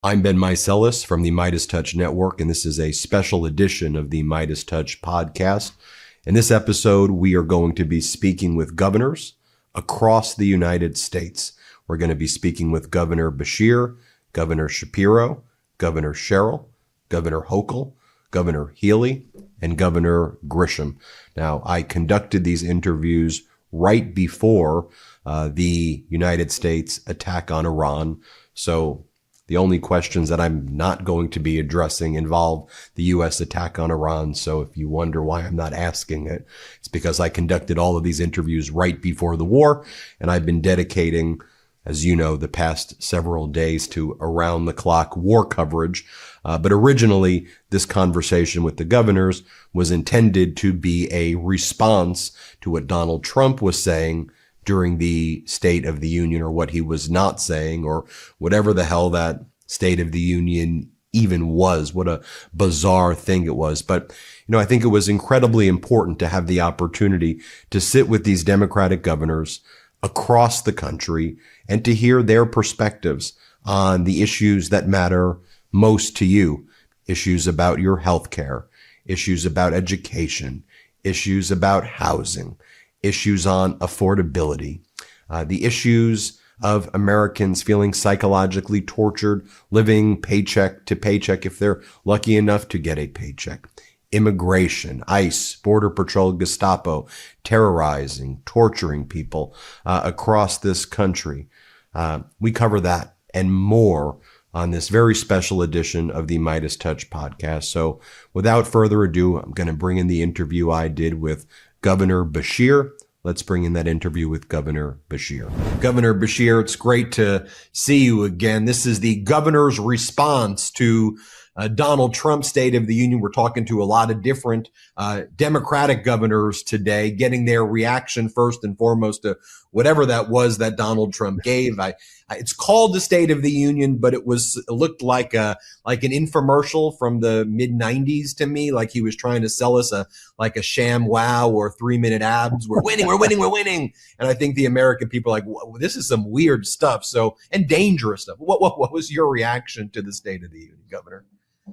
I'm Ben Meiselas from the MeidasTouch Network, and this is a special edition of the MeidasTouch podcast. In this episode, we are going to be speaking with governors across the United States. We're going to be speaking with Governor Beshear, Governor Shapiro, Governor Sherrill, Governor Hochul, Governor Healey, and Governor Grisham. Now, I conducted these interviews right before the United States attack on Iran, so the only questions that I'm not going to be addressing involve the U.S. attack on Iran. So if you wonder why I'm not asking it, it's because I conducted all of these interviews right before the war, and I've been dedicating, as you know, the past several days to around-the-clock war coverage. But originally, this conversation with the governors was intended to be a response to what Donald Trump was saying during the State of the Union, or what he was not saying, or whatever the hell that State of the Union even was. What a bizarre thing it was. But, I think it was incredibly important to have the opportunity to sit with these Democratic governors across the country and to hear their perspectives on the issues that matter most to you. Issues about your health care, issues about education, issues about housing, issues on affordability, the issues of Americans feeling psychologically tortured, living paycheck to paycheck if they're lucky enough to get a paycheck, immigration, ICE, Border Patrol, Gestapo, terrorizing, torturing people across this country. We cover that and more on this very special edition of the MeidasTouch podcast. So without further ado, I'm going to bring in the interview I did with Governor Beshear. Let's bring in that interview with Governor Beshear. Governor Beshear, it's great to see you again. This is the governor's response to Donald Trump's State of the Union. We're talking to a lot of different Democratic governors today, getting their reaction first and foremost to whatever that was that Donald Trump gave. It's called the State of the Union, but it looked like an infomercial from the mid '90s to me, like he was trying to sell us a sham wow or 3-minute abs. We're winning, we're winning, we're winning. And I think the American people are like, this is some weird stuff. And dangerous stuff. What was your reaction to the State of the Union, Governor?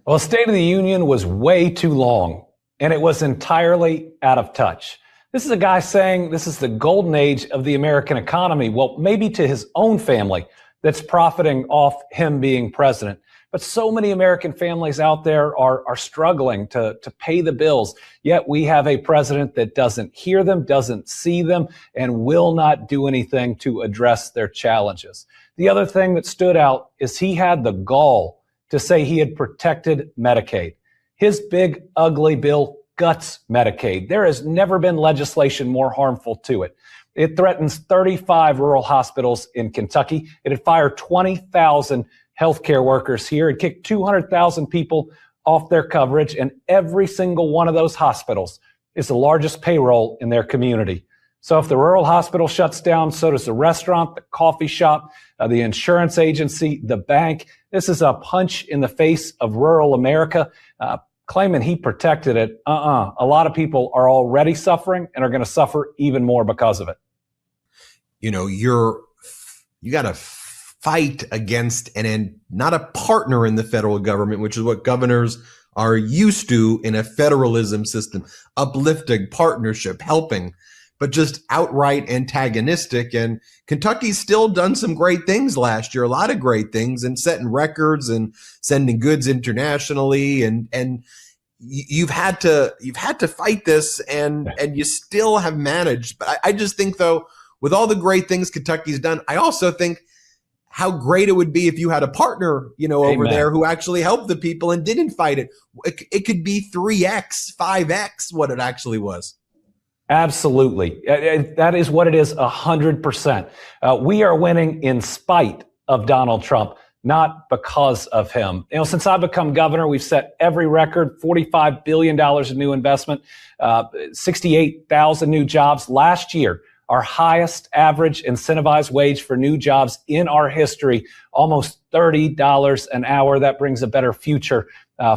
Well, State of the Union was way too long, and it was entirely out of touch. This is a guy saying this is the golden age of the American economy. Well, maybe to his own family that's profiting off him being president. But so many American families out there are struggling to pay the bills. Yet we have a president that doesn't hear them, doesn't see them, and will not do anything to address their challenges. The other thing that stood out is he had the gall to say he had protected Medicaid. His big, ugly bill guts Medicaid. There has never been legislation more harmful to it. It threatens 35 rural hospitals in Kentucky. It had fired 20,000 healthcare workers here. It kicked 200,000 people off their coverage, and every single one of those hospitals is the largest payroll in their community. So if the rural hospital shuts down, so does the restaurant, the coffee shop, the insurance agency, the bank. This is a punch in the face of rural America, claiming he protected it. A lot of people are already suffering and are going to suffer even more because of it. You got to fight against and not a partner in the federal government, which is what governors are used to in a federalism system, uplifting, partnership, helping, but just outright antagonistic. And Kentucky's still done some great things last year, a lot of great things, and setting records and sending goods internationally. And you've had to fight this, and you still have managed. But I just think, though, with all the great things Kentucky's done, I also think how great it would be if you had a partner, over there who actually helped the people and didn't fight it. It could be 3x, 5x what it actually was. Absolutely. That is what it is, 100%. We are winning in spite of Donald Trump, not because of him. Since I've become governor, we've set every record, $45 billion in new investment, 68,000 new jobs last year. Our highest average incentivized wage for new jobs in our history, almost $30 an hour. That brings a better future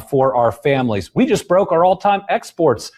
for our families. We just broke our all-time exports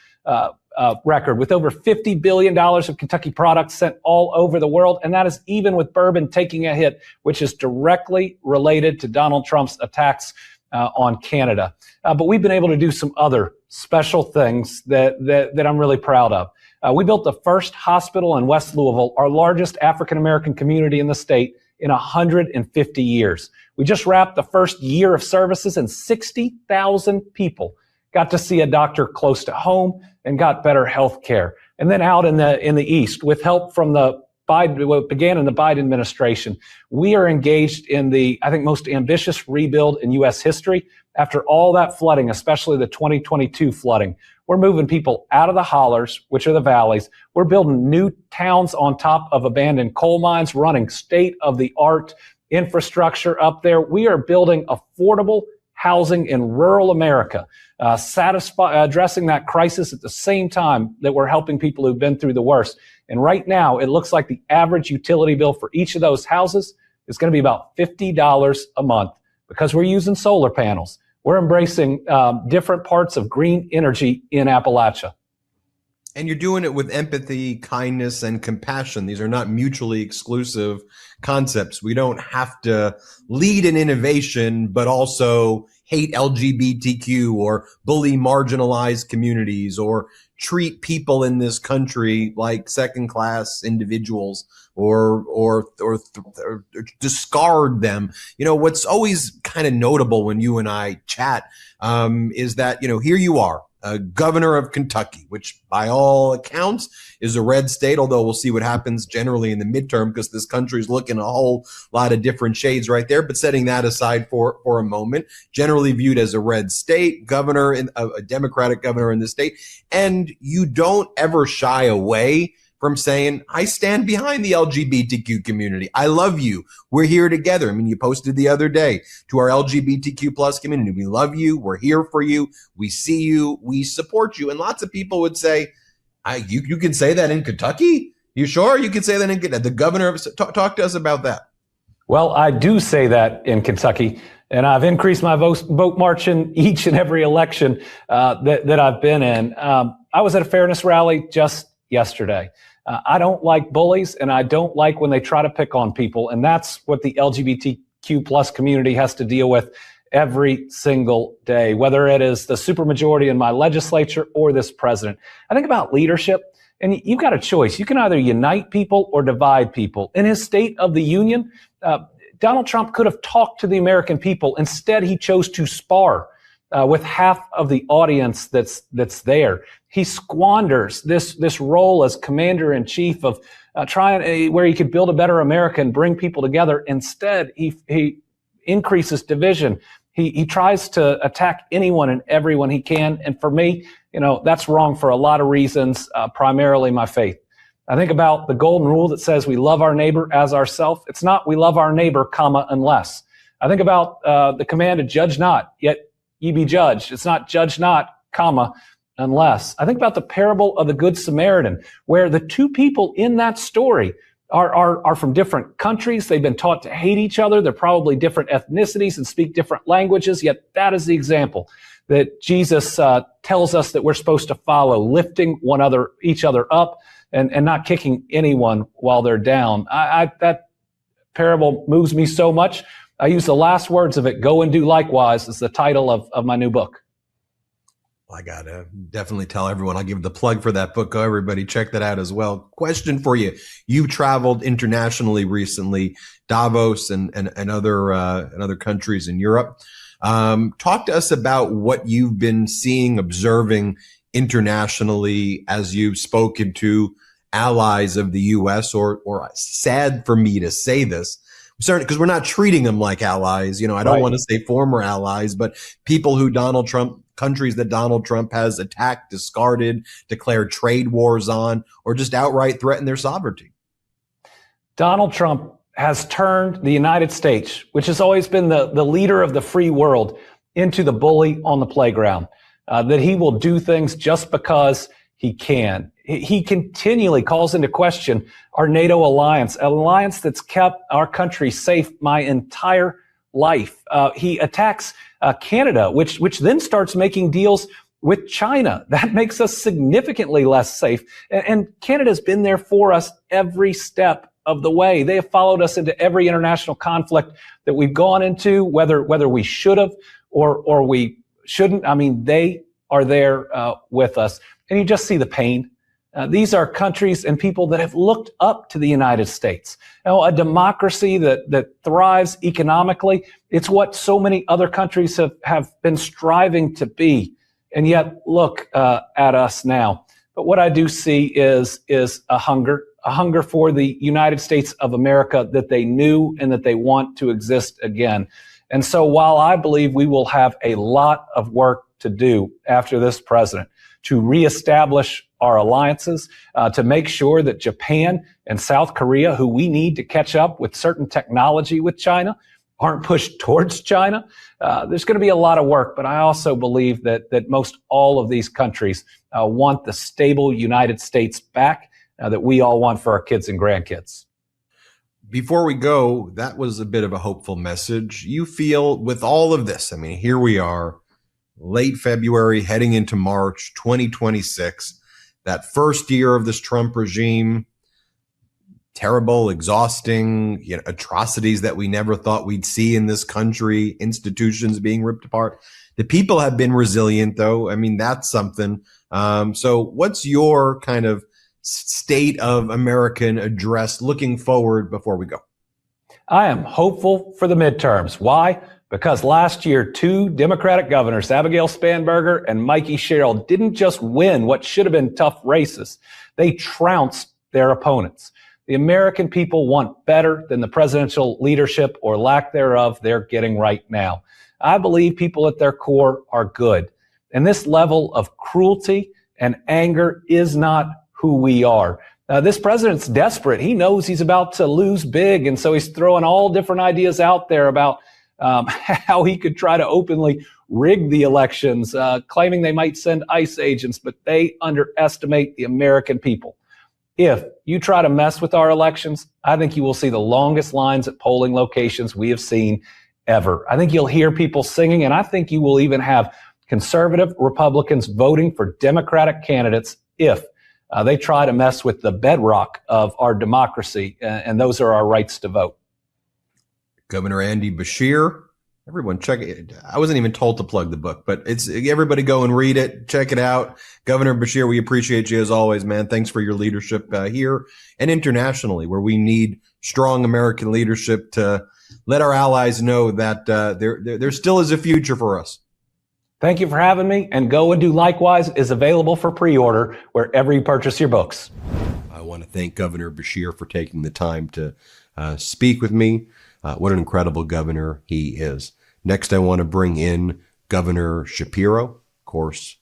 record with over $50 billion of Kentucky products sent all over the world. And that is even with bourbon taking a hit, which is directly related to Donald Trump's attacks on Canada. But we've been able to do some other special things that I'm really proud of. We built the first hospital in West Louisville, our largest African-American community in the state, in 150 years. We just wrapped the first year of services, and 60,000 people got to see a doctor close to home and got better health care. And then out in the East, with help from what began in the Biden administration, we are engaged in the, I think, most ambitious rebuild in U.S. history. After all that flooding, especially the 2022 flooding, we're moving people out of the hollers, which are the valleys. We're building new towns on top of abandoned coal mines, running state-of-the-art infrastructure up there. We are building affordable housing in rural America, addressing that crisis at the same time that we're helping people who've been through the worst. And right now, it looks like the average utility bill for each of those houses is going to be about $50 a month because we're using solar panels. We're embracing different parts of green energy in Appalachia. And you're doing it with empathy, kindness, and compassion. These are not mutually exclusive concepts. We don't have to lead in innovation, but also hate LGBTQ or bully marginalized communities or treat people in this country like second-class individuals or discard them. You know, what's always kind of notable when you and I chat is that, you know, here you are, governor of Kentucky, which by all accounts is a red state, although we'll see what happens generally in the midterm because this country is looking a whole lot of different shades right there. But setting that aside for a moment, generally viewed as a red state, governor, a Democratic governor in the state, and you don't ever shy away from saying, I stand behind the LGBTQ community. I love you. We're here together. I mean, you posted the other day to our LGBTQ plus community. We love you. We're here for you. We see you. We support you. And lots of people would say, you can say that in Kentucky? You sure? You can say that in Kentucky? The governor, talk to us about that. Well, I do say that in Kentucky, and I've increased my vote margin each and every election that I've been in. I was at a fairness rally just yesterday. I don't like bullies, and I don't like when they try to pick on people. And that's what the LGBTQ plus community has to deal with every single day, whether it is the supermajority in my legislature or this president. I think about leadership, and you've got a choice. You can either unite people or divide people. In his State of the Union, Donald Trump could have talked to the American people. Instead, he chose to spar with half of the audience that's there. He squanders this role as commander in chief of trying where he could build a better America and bring people together. Instead, he increases division. He tries to attack anyone and everyone he can. And for me, you know, that's wrong for a lot of reasons, primarily my faith. I think about the golden rule that says we love our neighbor as ourselves. It's not we love our neighbor, unless. I think about the command to judge not, yet ye be judged. It's not judge not, unless. I think about the parable of the Good Samaritan, where the two people in that story are from different countries. They've been taught to hate each other. They're probably different ethnicities and speak different languages, yet that is the example that Jesus tells us that we're supposed to follow, lifting each other up and not kicking anyone while they're down. That parable moves me so much. I use the last words of it, go and do likewise, as the title of my new book. I got to definitely tell everyone. I'll give the plug for that book. Go everybody check that out as well. Question for you. You've traveled internationally recently, Davos and other countries in Europe. Talk to us about what you've been seeing, observing internationally as you've spoken to allies of the U.S. or sad for me to say this, certainly because we're not treating them like allies. You know, I don't want to say former allies, but people who countries that Donald Trump has attacked, discarded, declared trade wars on, or just outright threatened their sovereignty. Donald Trump has turned the United States, which has always been the leader of the free world, into the bully on the playground, that he will do things just because he can. He continually calls into question our NATO alliance, an alliance that's kept our country safe my entire life. He attacks Canada, which then starts making deals with China. That makes us significantly less safe. And Canada's been there for us every step of the way. They have followed us into every international conflict that we've gone into, whether we should have or we shouldn't. I mean, they are there with us. And you just see the pain. These are countries and people that have looked up to the United States. A democracy that thrives economically. It's what so many other countries have been striving to be. And yet, look at us now. But what I do see is a hunger for the United States of America that they knew and that they want to exist again. And so while I believe we will have a lot of work to do after this president to reestablish our alliances, to make sure that Japan and South Korea, who we need to catch up with certain technology with China, aren't pushed towards China. There's going to be a lot of work, but I also believe that most all of these countries want the stable United States back that we all want for our kids and grandkids. Before we go, that was a bit of a hopeful message. You feel with all of this, I mean, here we are, late February, heading into March 2026, that first year of this Trump regime, terrible, exhausting, atrocities that we never thought we'd see in this country, institutions being ripped apart. The people have been resilient, though. I mean, that's something. So what's your kind of state of American address looking forward before we go? I am hopeful for the midterms. Why? Because last year, two Democratic governors, Abigail Spanberger and Mikey Sherrill, didn't just win what should have been tough races. They trounced their opponents. The American people want better than the presidential leadership or lack thereof they're getting right now. I believe people at their core are good. And this level of cruelty and anger is not who we are. This president's desperate. He knows he's about to lose big. And so he's throwing all different ideas out there about how he could try to openly rig the elections, claiming they might send ICE agents, but they underestimate the American people. If you try to mess with our elections, I think you will see the longest lines at polling locations we have seen ever. I think you'll hear people singing, and I think you will even have conservative Republicans voting for Democratic candidates if they try to mess with the bedrock of our democracy, and those are our rights to vote. Governor Andy Beshear, everyone check it. I wasn't even told to plug the book, but it's everybody go and read it. Check it out. Governor Beshear, we appreciate you as always, man. Thanks for your leadership here and internationally, where we need strong American leadership to let our allies know that there still is a future for us. Thank you for having me, and Go and Do Likewise is available for pre-order wherever you purchase your books. I want to thank Governor Beshear for taking the time to speak with me. What an incredible governor he is. Next, I want to bring in Governor Shapiro, of course,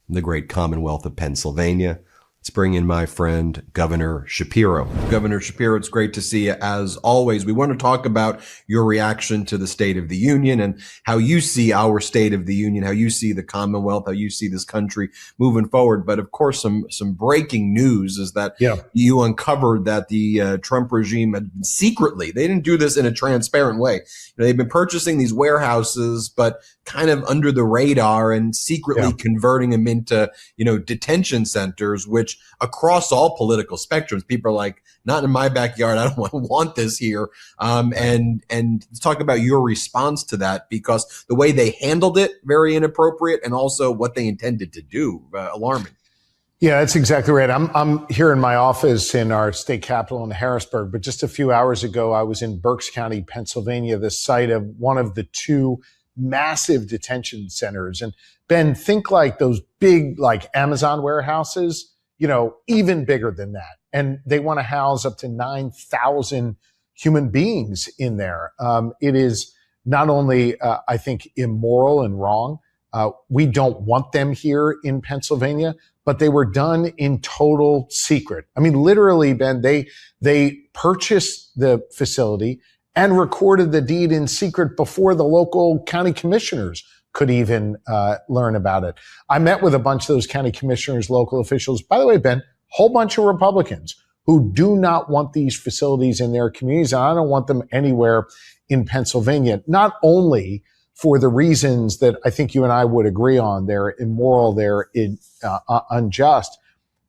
from the great Commonwealth of Pennsylvania. Let's bring in my friend, Governor Shapiro. Governor Shapiro, it's great to see you as always. We want to talk about your reaction to the State of the Union and how you see our State of the Union, how you see the Commonwealth, how you see this country moving forward. But of course, some breaking news is that you uncovered that the Trump regime had secretly, they didn't do this in a transparent way. They've been purchasing these warehouses, but kind of under the radar and secretly converting them into, detention centers, which across all political spectrums, people are like, not in my backyard. I don't want this here. And let's talk about your response to that, because the way they handled it, very inappropriate, and also what they intended to do, alarming. Yeah, that's exactly right. I'm here in my office in our state capital in Harrisburg, but just a few hours ago, I was in Berks County, Pennsylvania, the site of one of the two massive detention centers. And Ben, think like those big, like Amazon warehouses, even bigger than that. And they want to house up to 9,000 human beings in there. It is not only, I think, immoral and wrong. We don't want them here in Pennsylvania, but they were done in total secret. I mean, literally, Ben, they purchased the facility and recorded the deed in secret before the local county commissioners could even learn about it. I met with a bunch of those county commissioners, local officials. By the way, Ben, whole bunch of Republicans who do not want these facilities in their communities. And I don't want them anywhere in Pennsylvania, not only for the reasons that I think you and I would agree on. They're immoral, they're unjust.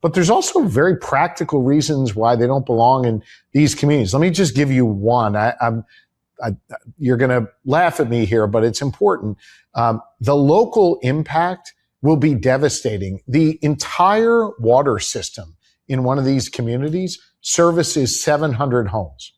But there's also very practical reasons why they don't belong in these communities. Let me just give you one. You're going to laugh at me here, but it's important. The local impact will be devastating. The entire water system in one of these communities services 700 homes.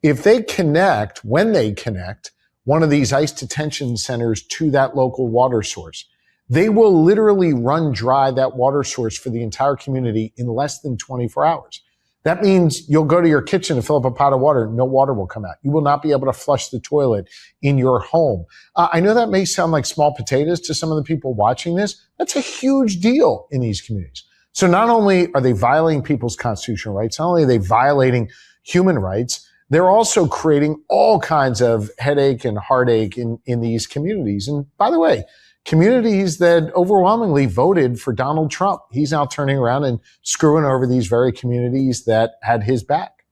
If they connect, when they connect one of these ICE detention centers to that local water source, they will literally run dry that water source for the entire community in less than 24 hours. That means you'll go to your kitchen to fill up a pot of water. No water will come out. You will not be able to flush the toilet in your home. I know that may sound like small potatoes to some of the people watching this. That's a huge deal in these communities. So not only are they violating people's constitutional rights, not only are they violating human rights, they're also creating all kinds of headache and heartache in these communities. And by the way, communities that overwhelmingly voted for Donald Trump. He's now turning around and screwing over these very communities that had his back.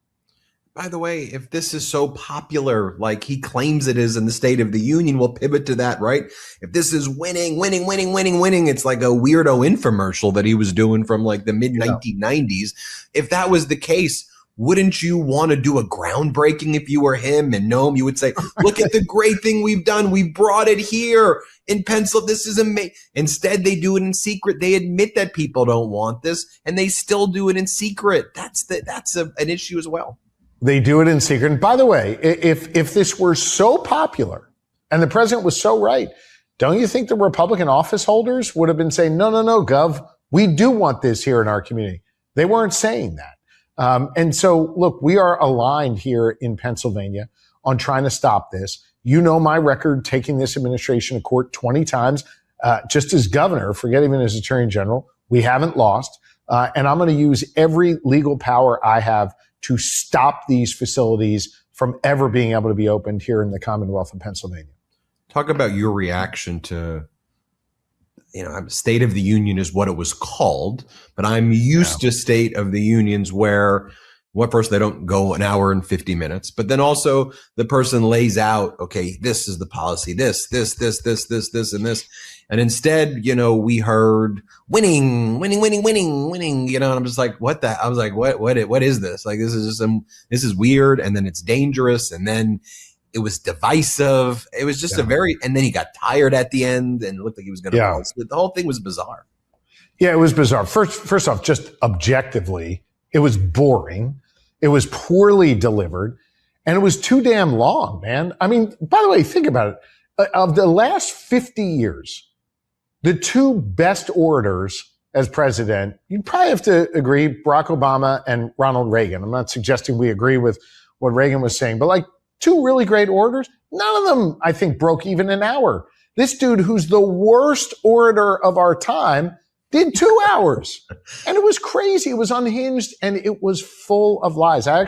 By the way, if this is so popular, like he claims it is in the State of the Union, we'll pivot to that, right? If this is winning, it's like a weirdo infomercial that he was doing from like the mid-1990s. If that was the case, wouldn't you want to do a groundbreaking if you were him and Noam? You would say, look at the great thing we've done. We brought it here in Pennsylvania. This is amazing. Instead, they do it in secret. They admit that people don't want this, and they still do it in secret. That's an issue as well. They do it in secret. And by the way, if this were so popular and the president was so right, don't you think the Republican office holders would have been saying, no, Gov, we do want this here in our community? They weren't saying that. And so, look, we are aligned here in Pennsylvania on trying to stop this. You know my record taking this administration to court 20 times, just as governor, forget even as attorney general. We haven't lost. And I'm going to use every legal power I have to stop these facilities from ever being able to be opened here in the Commonwealth of Pennsylvania. Talk about your reaction to, State of the Union is what it was called, but I'm used to State of the Unions where, first they don't go an hour and 50 minutes, but then also the person lays out, okay, this is the policy, this, and this. And instead, we heard winning, and I'm just like, what is this? Like, this is is weird. And then it's dangerous. And then it was divisive. It was just and then he got tired at the end and it looked like he was going to fall asleep. The whole thing was bizarre. Yeah, it was bizarre. First off, just objectively, it was boring. It was poorly delivered and it was too damn long, man. I mean, by the way, think about it. Of the last 50 years, the two best orators as president, you'd probably have to agree, Barack Obama and Ronald Reagan. I'm not suggesting we agree with what Reagan was saying, but like two really great orators, none of them, I think, broke even an hour. This dude, who's the worst orator of our time, did 2 hours. And it was crazy. It was unhinged and it was full of lies. I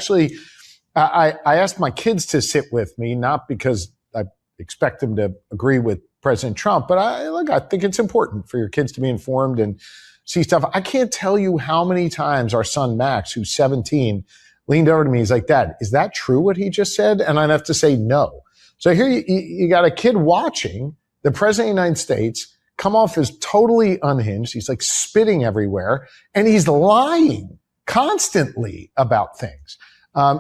asked my kids to sit with me, not because I expect them to agree with President Trump, but I think it's important for your kids to be informed and see stuff. I can't tell you how many times our son Max, who's 17, leaned over to me. He's like, Dad, is that true what he just said? And I'd have to say no. So here you got a kid watching the president of the United States come off as totally unhinged. He's like spitting everywhere and he's lying constantly about things. I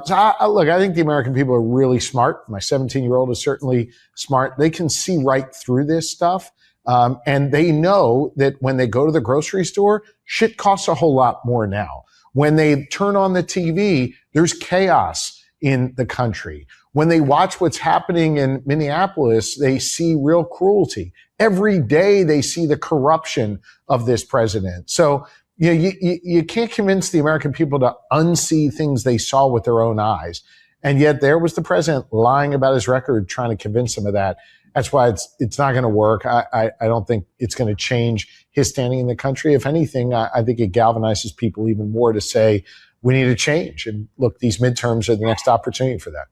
think the American people are really smart. My 17-year-old is certainly smart. They can see right through this stuff. And they know that when they go to the grocery store, shit costs a whole lot more now. When they turn on the TV, there's chaos in the country. When they watch what's happening in Minneapolis, they see real cruelty. Every day they see the corruption of this president. So you can't convince the American people to unsee things they saw with their own eyes. And yet there was the president lying about his record, trying to convince them of that. That's why it's not going to work. I don't think it's going to change his standing in the country. If anything, I think it galvanizes people even more to say we need a change. And look, these midterms are the next opportunity for that.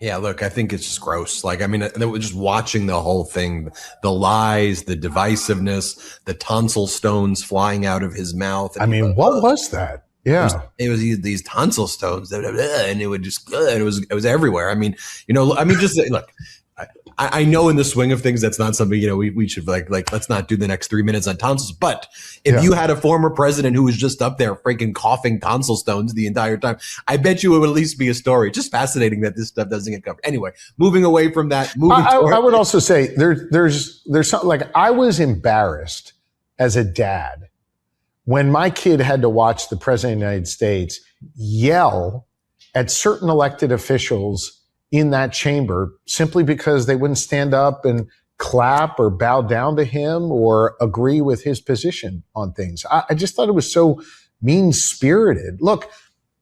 Yeah, look, I think it's just gross. Like, I mean, just watching the whole thing, the lies, the divisiveness, the tonsil stones flying out of his mouth. I mean, what was that? Yeah. It was these tonsil stones, and it would just, it was everywhere. I mean, just look, I know in the swing of things, that's not something, we should like, let's not do the next 3 minutes on tonsils. But if you had a former president who was just up there freaking coughing tonsil stones the entire time, I bet you it would at least be a story. Just fascinating that this stuff doesn't get covered. Anyway, moving away from that. I would also say there's something like, I was embarrassed as a dad when my kid had to watch the president of the United States yell at certain elected officials in that chamber simply because they wouldn't stand up and clap or bow down to him or agree with his position on things. I just thought it was so mean-spirited. Look,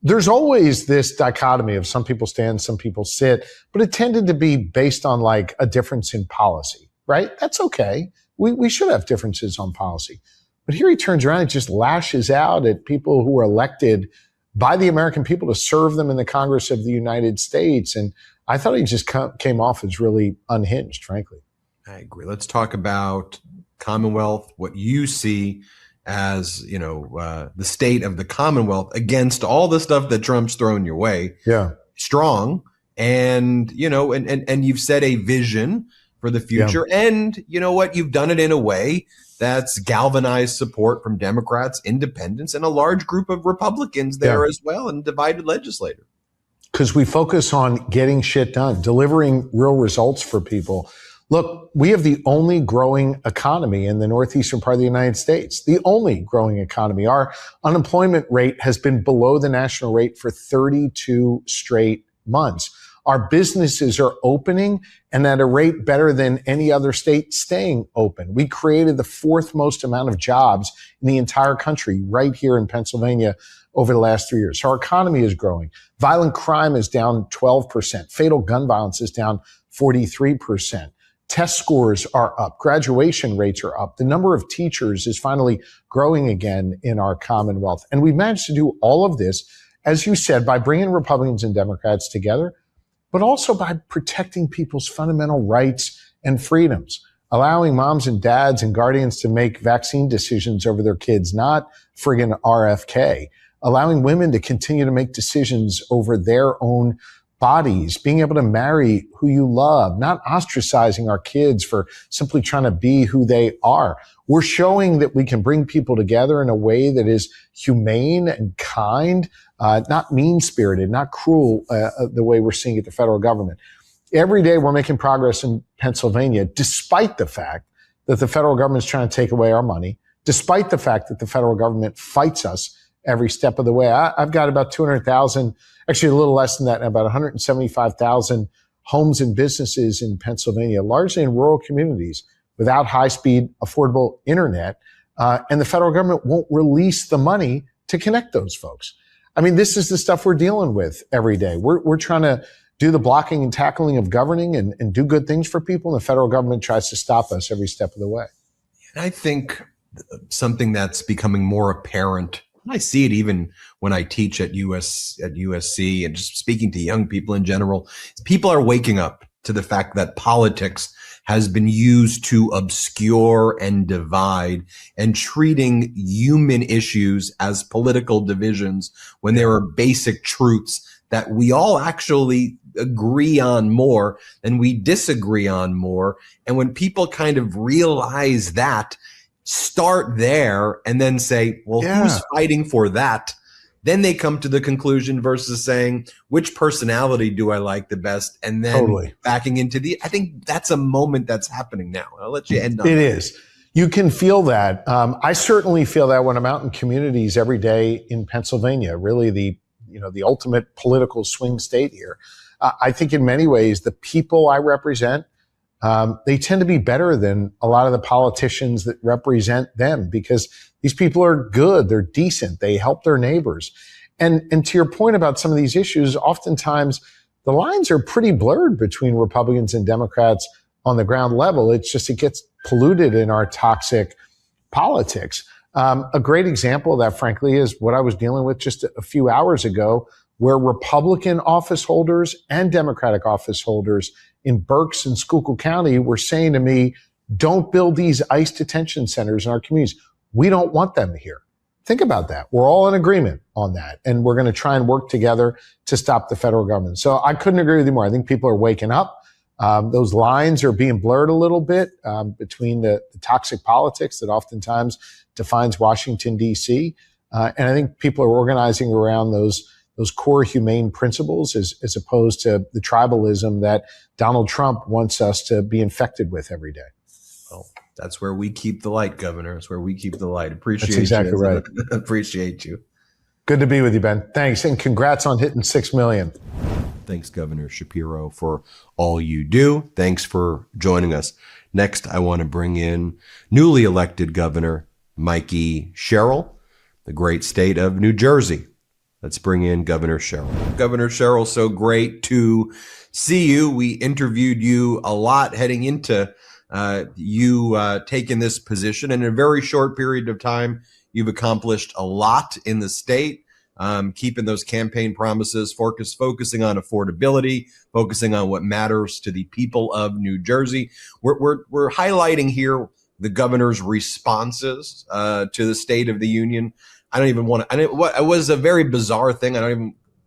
there's always this dichotomy of some people stand, some people sit, but it tended to be based on like a difference in policy, right? That's okay. We should have differences on policy. But here he turns around and just lashes out at people who were elected by the American people to serve them in the Congress of the United States. And I thought he just came off as really unhinged, frankly. I agree. Let's talk about Commonwealth, what you see as, the state of the Commonwealth against all the stuff that Trump's thrown your way. Yeah. Strong. And, and you've set a vision for the future. Yeah. And you know what? You've done it in a way that's galvanized support from Democrats, independents, and a large group of Republicans there as well, and divided legislators. Because we focus on getting shit done, delivering real results for people. Look, we have the only growing economy in the northeastern part of the United States, the only growing economy. Our unemployment rate has been below the national rate for 32 straight months. Our businesses are opening and at a rate better than any other state staying open. We created the fourth most amount of jobs in the entire country right here in Pennsylvania over the last 3 years. So our economy is growing. Violent crime is down 12%. Fatal gun violence is down 43%. Test scores are up. Graduation rates are up. The number of teachers is finally growing again in our Commonwealth. And we've managed to do all of this, as you said, by bringing Republicans and Democrats together, but also by protecting people's fundamental rights and freedoms, allowing moms and dads and guardians to make vaccine decisions over their kids, not friggin' RFK, allowing women to continue to make decisions over their own bodies, being able to marry who you love, not ostracizing our kids for simply trying to be who they are. We're showing that we can bring people together in a way that is humane and kind, not mean-spirited, not cruel, the way we're seeing it the federal government. Every day we're making progress in Pennsylvania, despite the fact that the federal government is trying to take away our money, despite the fact that the federal government fights us every step of the way. I've got about 200,000, actually a little less than that, about 175,000 homes and businesses in Pennsylvania, largely in rural communities without high-speed, affordable internet. And the federal government won't release the money to connect those folks. I mean, this is the stuff we're dealing with every day. We're trying to do the blocking and tackling of governing and do good things for people. And the federal government tries to stop us every step of the way. And I think something that's becoming more apparent, and I see it even when I teach at USC and just speaking to young people in general, people are waking up to the fact that politics has been used to obscure and divide, and treating human issues as political divisions when there are basic truths that we all actually agree on more than we disagree on more. And when people kind of realize that, start there and then say, well, who's fighting for that? Then they come to the conclusion versus saying, which personality do I like the best? And then backing into I think that's a moment that's happening now. I'll let you end on it. It is. You can feel that. I certainly feel that when I'm out in communities every day in Pennsylvania, really the ultimate political swing state here. I think in many ways, the people I represent, they tend to be better than a lot of the politicians that represent them because these people are good. They're decent. They help their neighbors. And to your point about some of these issues, oftentimes the lines are pretty blurred between Republicans and Democrats on the ground level. It's just, it gets polluted in our toxic politics. A great example of that, frankly, is what I was dealing with just a few hours ago, where Republican office holders and Democratic office holders in Berks and Schuylkill County were saying to me, don't build these ICE detention centers in our communities. We don't want them here. Think about that. We're all in agreement on that. And we're going to try and work together to stop the federal government. So I couldn't agree with you more. I think people are waking up. Those lines are being blurred a little bit between the toxic politics that oftentimes defines Washington, D.C. And I think people are organizing around those core humane principles as opposed to the tribalism that Donald Trump wants us to be infected with every day. Well, that's where we keep the light, Governor. That's where we keep the light. Appreciate That's exactly you. right. Appreciate you. Good to be with you, Ben. Thanks. And congrats on hitting 6 million. Thanks, Governor Shapiro, for all you do. Thanks for joining us. Next, I want to bring in newly elected Governor Mikey Sherrill, the great state of New Jersey. Let's bring in Governor Sherrill. Governor Sherrill, so great to see you. We interviewed you a lot heading into you taking this position. And in a very short period of time, you've accomplished a lot in the state, keeping those campaign promises, focusing on affordability, focusing on what matters to the people of New Jersey. We're highlighting here the governor's responses to the State of the Union. I don't even want to. It was a very bizarre thing. I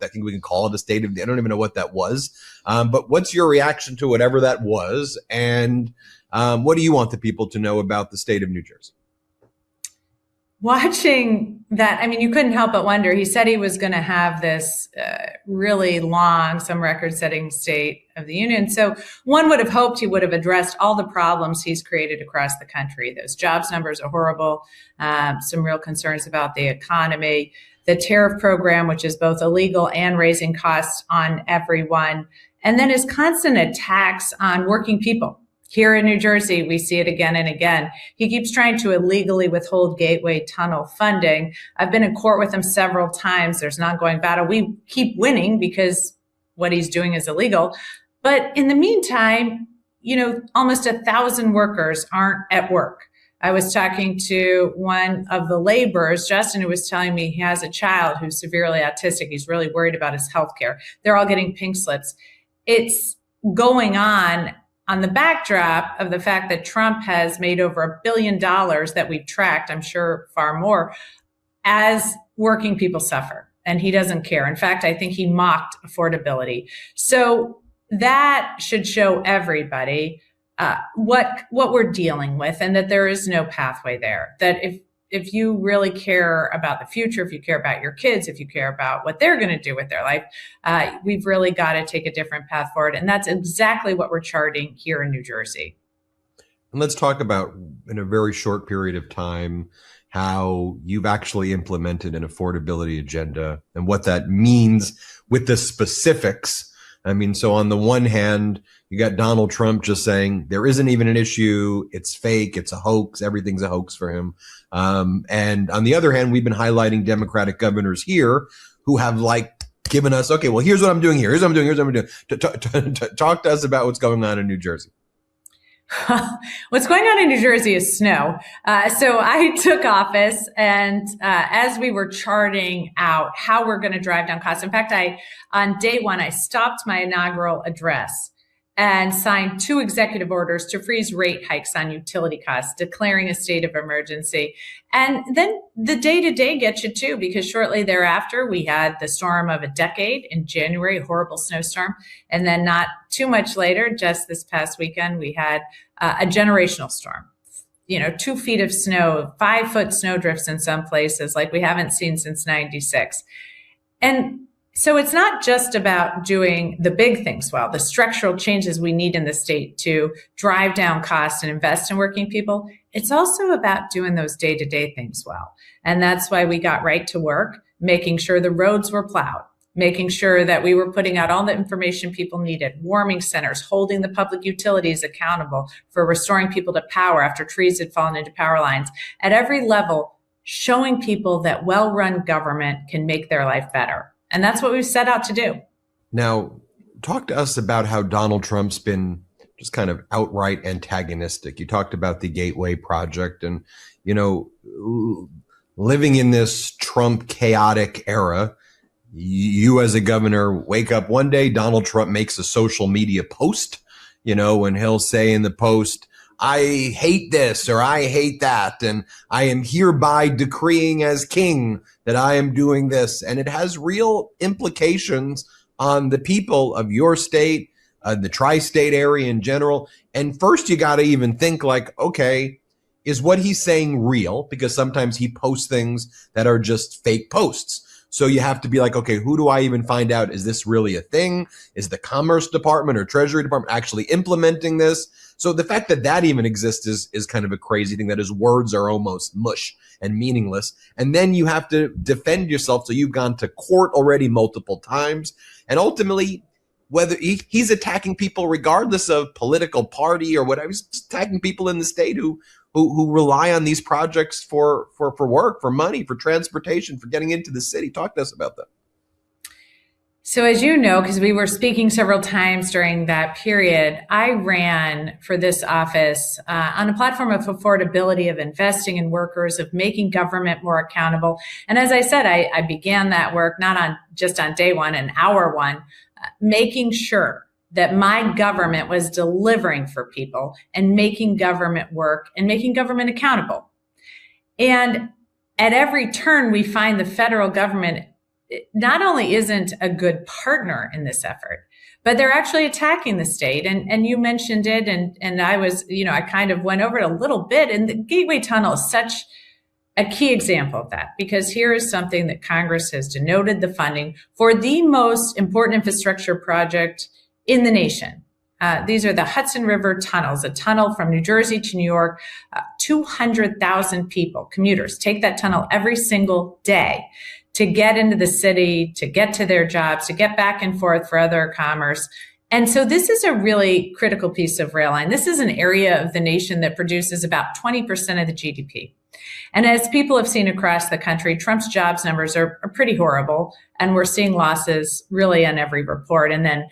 think we can call it a State of the. I don't even know what that was. But what's your reaction to whatever that was, and what do you want the people to know about the state of New Jersey? Watching that, I mean, you couldn't help but wonder. He said he was going to have this really long, some record-setting State of the Union. So one would have hoped he would have addressed all the problems he's created across the country. Those jobs numbers are horrible. Some real concerns about the economy, the tariff program, which is both illegal and raising costs on everyone, and then his constant attacks on working people. Here in New Jersey, we see it again and again. He keeps trying to illegally withhold Gateway Tunnel funding. I've been in court with him several times. There's an ongoing battle. We keep winning because what he's doing is illegal. But in the meantime, almost 1,000 workers aren't at work. I was talking to one of the laborers, Justin, who was telling me he has a child who's severely autistic. He's really worried about his health care. They're all getting pink slips. It's going on the backdrop of the fact that Trump has made over $1 billion that we've tracked, I'm sure far more, as working people suffer. And he doesn't care. In fact, I think he mocked affordability. So that should show everybody what we're dealing with, and that there is no pathway there. That if you really care about the future, if you care about your kids, if you care about what they're going to do with their life, we've really got to take a different path forward. And that's exactly what we're charting here in New Jersey. And let's talk about, in a very short period of time, how you've actually implemented an affordability agenda and what that means with the specifics. I mean, so on the one hand, you got Donald Trump just saying there isn't even an issue. It's fake. It's a hoax. Everything's a hoax for him. And on the other hand, we've been highlighting Democratic governors here who have given us, okay, well, here's what I'm doing here. Here's what I'm doing. Here's what I'm doing. Talk to us about what's going on in New Jersey. What's going on in New Jersey is snow. So I took office, and as we were charting out how we're going to drive down costs, in fact, on day one, I stopped my inaugural address and signed 2 executive orders to freeze rate hikes on utility costs, declaring a state of emergency. And then the day-to-day gets you too, because shortly thereafter, we had the storm of a decade in January, a horrible snowstorm. And then not too much later, just this past weekend, we had a generational storm. 2 feet of snow, 5-foot snow drifts in some places like we haven't seen since '96. And so it's not just about doing the big things well, the structural changes we need in the state to drive down costs and invest in working people. It's also about doing those day-to-day things well. And that's why we got right to work, making sure the roads were plowed, making sure that we were putting out all the information people needed, warming centers, holding the public utilities accountable for restoring people to power after trees had fallen into power lines. At every level, showing people that well-run government can make their life better. And that's what we've set out to do. Now, talk to us about how Donald Trump's been just kind of outright antagonistic. You talked about the Gateway Project and, living in this Trump chaotic era, you as a governor wake up one day, Donald Trump makes a social media post, and he'll say in the post, I hate this or I hate that, and I am hereby decreeing as king that I am doing this. And it has real implications on the people of your state, the tri-state area in general. And first you got to even think like, okay, is what he's saying real? Because sometimes he posts things that are just fake posts. So you have to be like, okay, who do I even find out? Is this really a thing? Is the Commerce Department or Treasury Department actually implementing this? So the fact that that even exists is kind of a crazy thing, that his words are almost mush and meaningless. And then you have to defend yourself. So you've gone to court already multiple times. And ultimately, whether he's attacking people regardless of political party or whatever, he's attacking people in the state who rely on these projects for work, for money, for transportation, for getting into the city. Talk to us about that. So as you know, because we were speaking several times during that period, I ran for this office on a platform of affordability, of investing in workers, of making government more accountable. And as I said, I began that work not just on day one and hour one, making sure that my government was delivering for people and making government work and making government accountable. And at every turn, we find the federal government not only isn't a good partner in this effort, but they're actually attacking the state. And you mentioned it, and I was, I kind of went over it a little bit, and the Gateway Tunnel is such a key example of that, because here is something that Congress has denoted the funding for the most important infrastructure project in the nation. These are the Hudson River tunnels, a tunnel from New Jersey to New York. 200,000 people, commuters, take that tunnel every single day to get into the city, to get to their jobs, to get back and forth for other commerce. And so this is a really critical piece of rail line. This is an area of the nation that produces about 20% of the GDP. And as people have seen across the country, Trump's jobs numbers are pretty horrible. And we're seeing losses really on every report, and then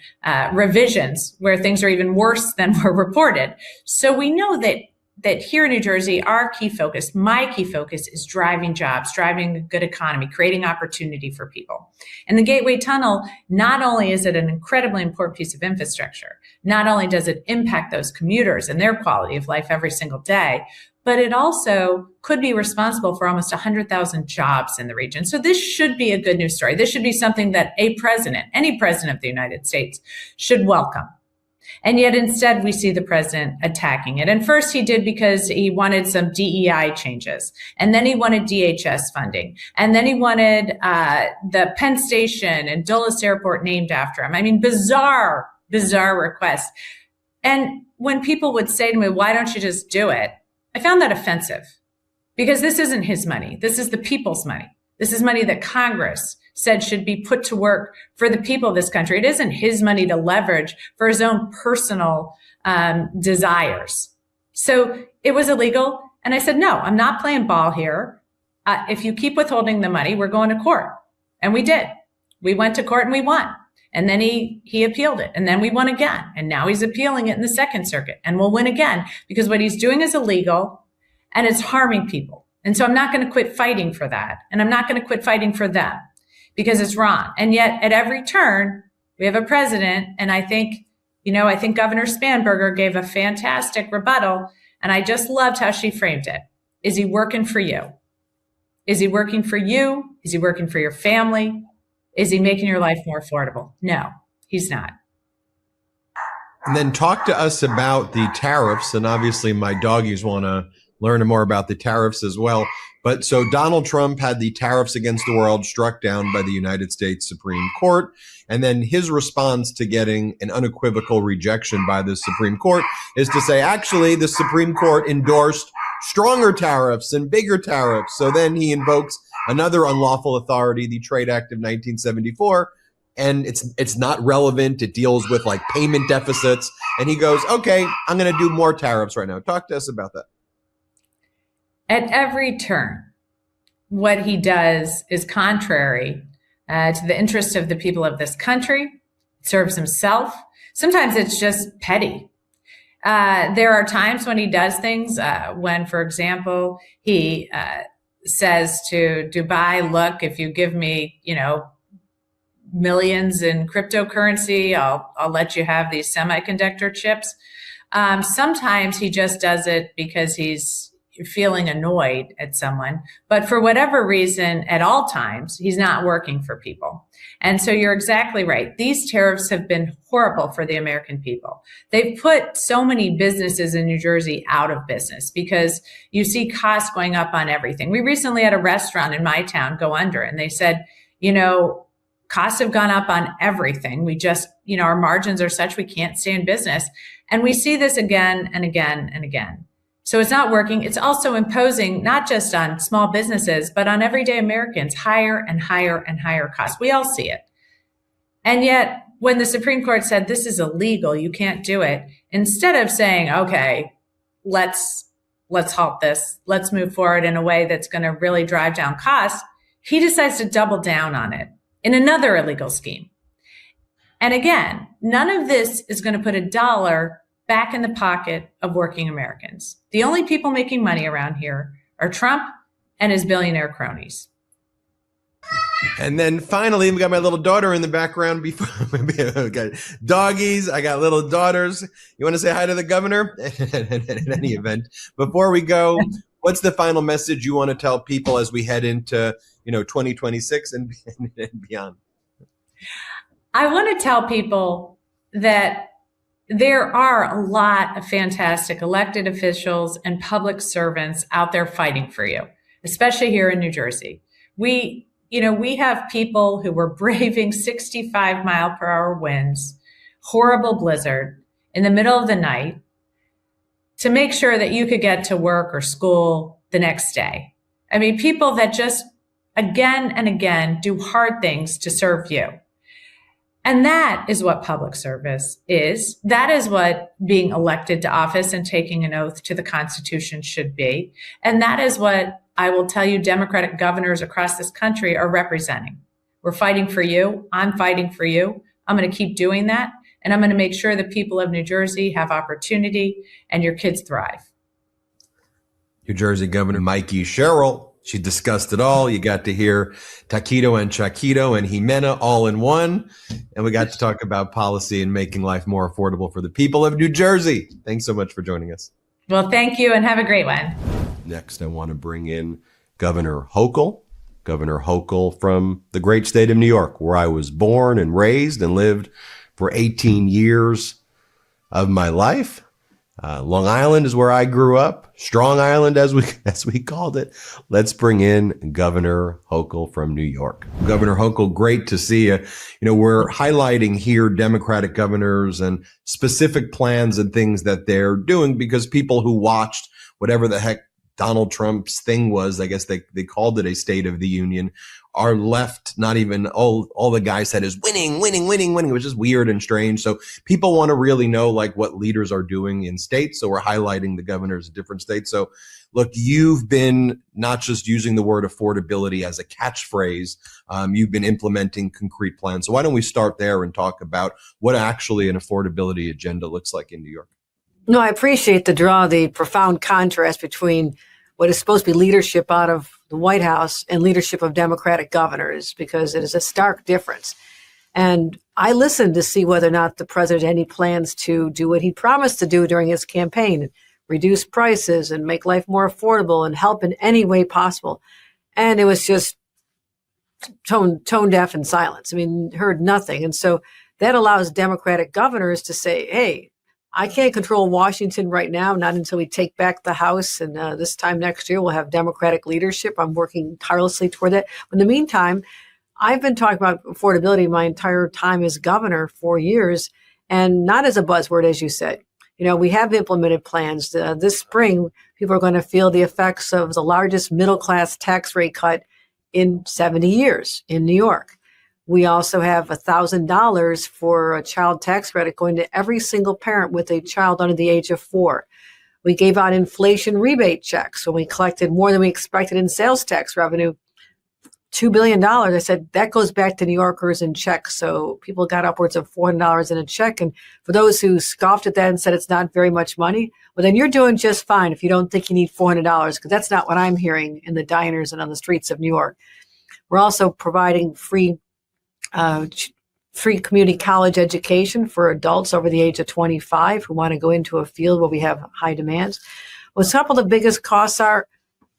revisions where things are even worse than were reported. So we know that here in New Jersey, our key focus, my key focus, is driving jobs, driving a good economy, creating opportunity for people. And the Gateway Tunnel, not only is it an incredibly important piece of infrastructure, not only does it impact those commuters and their quality of life every single day, but it also could be responsible for almost 100,000 jobs in the region. So this should be a good news story. This should be something that a president, any president of the United States, should welcome. And yet instead we see the president attacking it. And first he did because he wanted some DEI changes. And then he wanted DHS funding. And then he wanted the Penn Station and Dulles Airport named after him. I mean, bizarre requests. And when people would say to me, why don't you just do it? I found that offensive, because this isn't his money. This is the people's money. This is money that Congress said should be put to work for the people of this country. It isn't his money to leverage for his own personal desires. So it was illegal. And I said, no, I'm not playing ball here. If you keep withholding the money, we're going to court. And we did. We went to court and we won. And then he appealed it. And then we won again. And now he's appealing it in the Second Circuit. And we'll win again, because what he's doing is illegal and it's harming people. And so I'm not going to quit fighting for that. And I'm not going to quit fighting for them, because it's wrong. And yet at every turn, we have a president. And I think Governor Spanberger gave a fantastic rebuttal. And I just loved how she framed it. Is he working for you? Is he working for you? Is he working for your family? Is he making your life more affordable? No, he's not. And then talk to us about the tariffs. And obviously my doggies want to learn more about the tariffs as well. But so Donald Trump had the tariffs against the world struck down by the United States Supreme Court. And then his response to getting an unequivocal rejection by the Supreme Court is to say, actually, the Supreme Court endorsed stronger tariffs and bigger tariffs. So then he invokes another unlawful authority, the Trade Act of 1974. And it's not relevant. It deals with like payment deficits. And he goes, okay, I'm going to do more tariffs right now. Talk to us about that. At every turn, what he does is contrary to the interests of the people of this country. It serves himself. Sometimes it's just petty. There are times when he does things when, for example, he says to Dubai, look, if you give me, millions in cryptocurrency, I'll let you have these semiconductor chips. Sometimes he just does it because he's feeling annoyed at someone, but for whatever reason, at all times, he's not working for people. And so you're exactly right. These tariffs have been horrible for the American people. They've put so many businesses in New Jersey out of business because you see costs going up on everything. We recently had a restaurant in my town go under, and they said, costs have gone up on everything. We just, our margins are such we can't stay in business. And we see this again and again and again. So it's not working. It's also imposing not just on small businesses, but on everyday Americans, higher and higher and higher costs. We all see it. And yet, when the Supreme Court said this is illegal, you can't do it, instead of saying, okay, let's halt this, let's move forward in a way that's going to really drive down costs, he decides to double down on it in another illegal scheme. And again, none of this is going to put $1 back in the pocket of working Americans. The only people making money around here are Trump and his billionaire cronies. And then finally, we got my little daughter in the background. Before got doggies, I got little daughters. You want to say hi to the governor? In any event, before we go, what's the final message you want to tell people as we head into 2026 and beyond? I want to tell people that there are a lot of fantastic elected officials and public servants out there fighting for you, especially here in New Jersey. We have people who were braving 65-mile-per-hour winds, horrible blizzard in the middle of the night to make sure that you could get to work or school the next day. I mean, people that just again and again do hard things to serve you. And that is what public service is. That is what being elected to office and taking an oath to the Constitution should be. And that is what I will tell you Democratic governors across this country are representing. We're fighting for you. I'm fighting for you. I'm going to keep doing that. And I'm going to make sure the people of New Jersey have opportunity and your kids thrive. New Jersey Governor Mikey Sherrill. She discussed it all. You got to hear Taquito and Chaquito and Jimena all in one. And we got to talk about policy and making life more affordable for the people of New Jersey. Thanks so much for joining us. Well, thank you and have a great one. Next, I want to bring in Governor Hochul. Governor Hochul from the great state of New York, where I was born and raised and lived for 18 years of my life. Long Island is where I grew up. Strong Island, as we called it. Let's bring in Governor Hochul from New York. Governor Hochul, great to see you. We're highlighting here Democratic governors and specific plans and things that they're doing because people who watched whatever the heck Donald Trump's thing was, I guess they called it a State of the Union, are left not even, all the guy said is winning, which is weird and strange. So people want to really know what leaders are doing in states. So we're highlighting the governors of different states. So look, you've been not just using the word affordability as a catchphrase. You've been implementing concrete plans. So why don't we start there and talk about what actually an affordability agenda looks like in New York? No, I appreciate the profound contrast between what is supposed to be leadership out of the White House and leadership of Democratic governors, because it is a stark difference. And I listened to see whether or not the president had any plans to do what he promised to do during his campaign, reduce prices and make life more affordable and help in any way possible. And it was just tone deaf and silence. I mean, heard nothing. And so that allows Democratic governors to say, hey, I can't control Washington right now, not until we take back the House. And this time next year, we'll have Democratic leadership. I'm working tirelessly toward that. In the meantime, I've been talking about affordability my entire time as governor, 4 years, and not as a buzzword, as you said. We have implemented plans. This spring, people are going to feel the effects of the largest middle-class tax rate cut in 70 years in New York. We also have $1,000 for a child tax credit going to every single parent with a child under the age of 4. We gave out inflation rebate checks when we collected more than we expected in sales tax revenue, $2 billion. I said that goes back to New Yorkers in checks. So people got upwards of $400 in a check. And for those who scoffed at that and said it's not very much money, well, then you're doing just fine if you don't think you need $400, because that's not what I'm hearing in the diners and on the streets of New York. We're also providing free community college education for adults over the age of 25 who want to go into a field where we have high demands. Well, a couple of the biggest costs are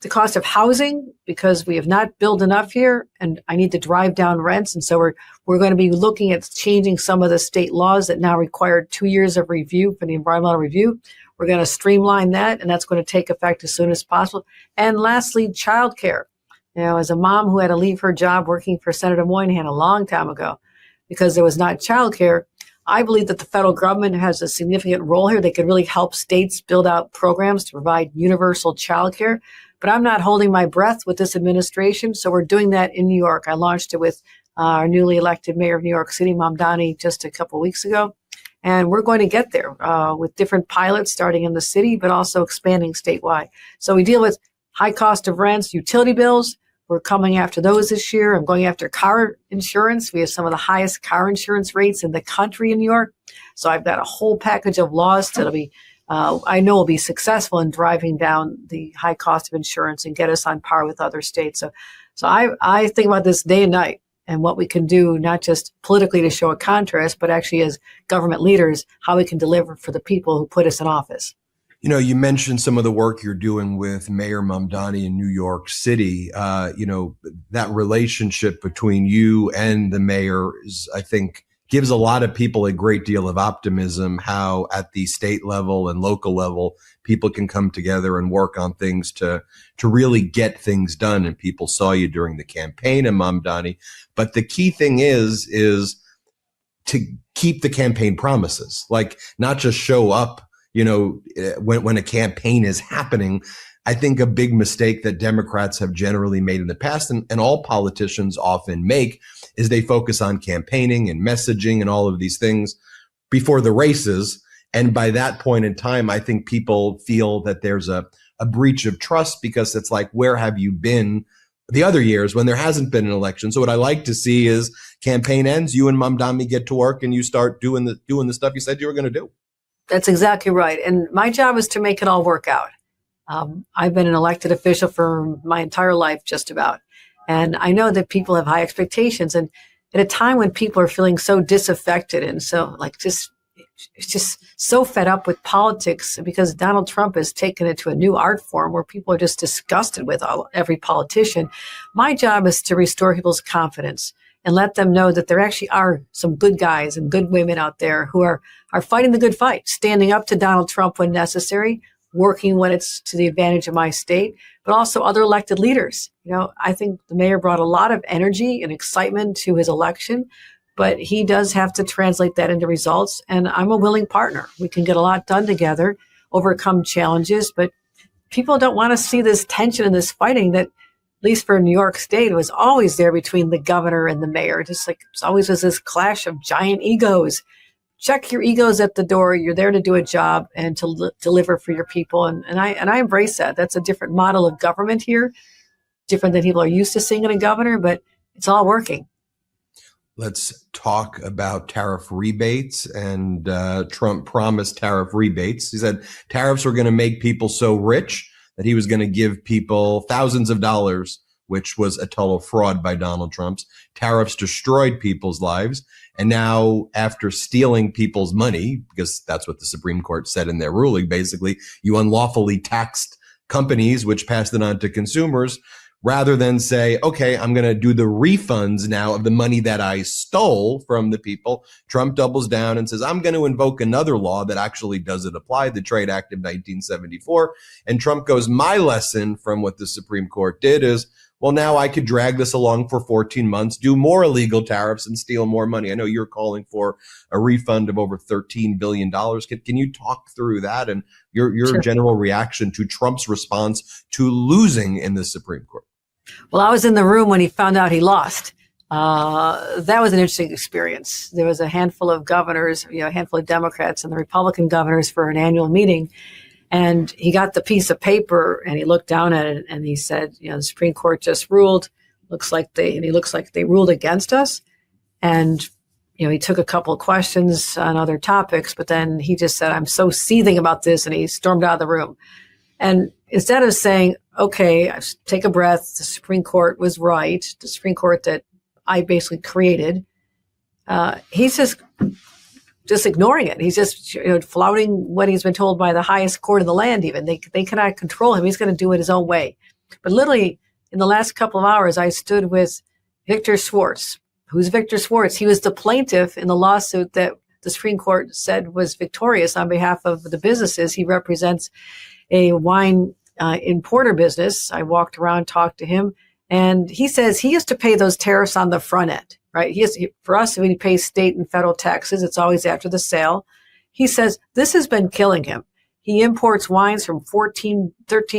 the cost of housing, because we have not built enough here, and I need to drive down rents. And so we're going to be looking at changing some of the state laws that now require 2 years of review for the environmental review. We're going to streamline that, and that's going to take effect as soon as possible. And lastly, childcare. As a mom who had to leave her job working for Senator Moynihan a long time ago because there was not childcare, I believe that the federal government has a significant role here. They could really help states build out programs to provide universal childcare. But I'm not holding my breath with this administration, so we're doing that in New York. I launched it with our newly elected mayor of New York City, Mamdani, just a couple of weeks ago. And we're going to get there with different pilots starting in the city, but also expanding statewide. So we deal with high cost of rents, utility bills. We're coming after those this year. I'm going after car insurance. We have some of the highest car insurance rates in the country in New York. So I've got a whole package of laws that'll be I know will be successful in driving down the high cost of insurance and get us on par with other states. So I think about this day and night and what we can do, not just politically to show a contrast, but actually as government leaders, how we can deliver for the people who put us in office. You mentioned some of the work you're doing with Mayor Mamdani in New York City. That relationship between you and the mayor is, I think, gives a lot of people a great deal of optimism, how at the state level and local level, people can come together and work on things to really get things done. And people saw you during the campaign of Mamdani. But the key thing is to keep the campaign promises, like not just show up, when a campaign is happening. I think a big mistake that Democrats have generally made in the past, and all politicians often make, is they focus on campaigning and messaging and all of these things before the races. And by that point in time, I think people feel that there's a breach of trust, because it's like, where have you been the other years when there hasn't been an election? So what I like to see is campaign ends, you and Mamdani get to work and you start doing the stuff you said you were going to do. That's exactly right. And my job is to make it all work out. I've been an elected official for my entire life, just about. And I know that people have high expectations. And at a time when people are feeling so disaffected and so just so fed up with politics, because Donald Trump has taken it to a new art form where people are just disgusted with every politician, my job is to restore people's confidence and let them know that there actually are some good guys and good women out there who are fighting the good fight, standing up to Donald Trump when necessary, working when it's to the advantage of my state, but also other elected leaders. I think the mayor brought a lot of energy and excitement to his election, but he does have to translate that into results. And I'm a willing partner. We can get a lot done together, overcome challenges, but people don't want to see this tension and this fighting that, at least for New York State, was always there between the governor and the mayor. Just like it's always was this clash of giant egos. Check your egos at the door. You're there to do a job and to deliver for your people. And I embrace that. That's a different model of government here, different than people are used to seeing in a governor, but it's all working. Let's talk about tariff rebates. And Trump promised tariff rebates. He said tariffs were going to make people so rich that he was going to give people thousands of dollars, which was a total fraud by Donald Trump's. Tariffs destroyed people's lives. And now, after stealing people's money, because that's what the Supreme Court said in their ruling, basically, you unlawfully taxed companies, which passed it on to consumers, rather than say, okay, I'm going to do the refunds now of the money that I stole from the people. Trump doubles down and says, I'm going to invoke another law that actually doesn't apply, the Trade Act of 1974. And Trump goes, my lesson from what the Supreme Court did is, well, now I could drag this along for 14 months, do more illegal tariffs and steal more money. I know you're calling for a refund of over $13 billion. Can you talk through that and your Sure. general reaction to Trump's response to losing in the Supreme Court? Well, I was in the room when he found out he lost. That was an interesting experience. There was a handful of governors, a handful of Democrats and the Republican governors for an annual meeting. And he got the piece of paper and he looked down at it and he said, the Supreme Court just ruled, looks like they ruled against us. And, he took a couple of questions on other topics, but then he just said, I'm so seething about this. And he stormed out of the room. And instead of saying, okay, take a breath, the Supreme Court was right, the Supreme Court that I basically created, he says, just ignoring it. He's just flouting what he's been told by the highest court in the land. Even they cannot control him. He's going to do it his own way. But literally, in the last couple of hours, I stood with Victor Schwartz. Who's Victor Schwartz? He was the plaintiff in the lawsuit that the Supreme Court said was victorious on behalf of the businesses. He represents a wine importer business. I walked around, talked to him, and he says he used to pay those tariffs on the front end, right? For us, when he pays state and federal taxes, it's always after the sale. He says this has been killing him. He imports wines from 13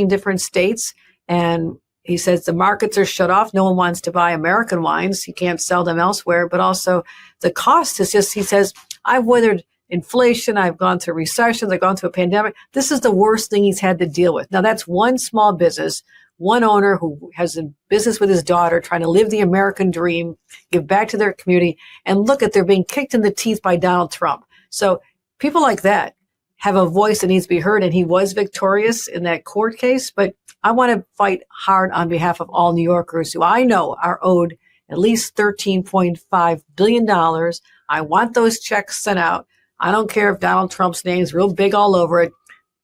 different states, and he says the markets are shut off. No one wants to buy American wines. He can't sell them elsewhere. But also the cost is just, he says, I've weathered inflation. I've gone through recessions. I've gone through a pandemic. This is the worst thing he's had to deal with. Now, that's one small business, one owner who has a business with his daughter, trying to live the American dream, give back to their community. And look at, they're being kicked in the teeth by Donald Trump. So people like that have a voice that needs to be heard. And he was victorious in that court case. But I want to fight hard on behalf of all New Yorkers who I know are owed at least $13.5 billion. I want those checks sent out. I don't care if Donald Trump's name is real big all over it.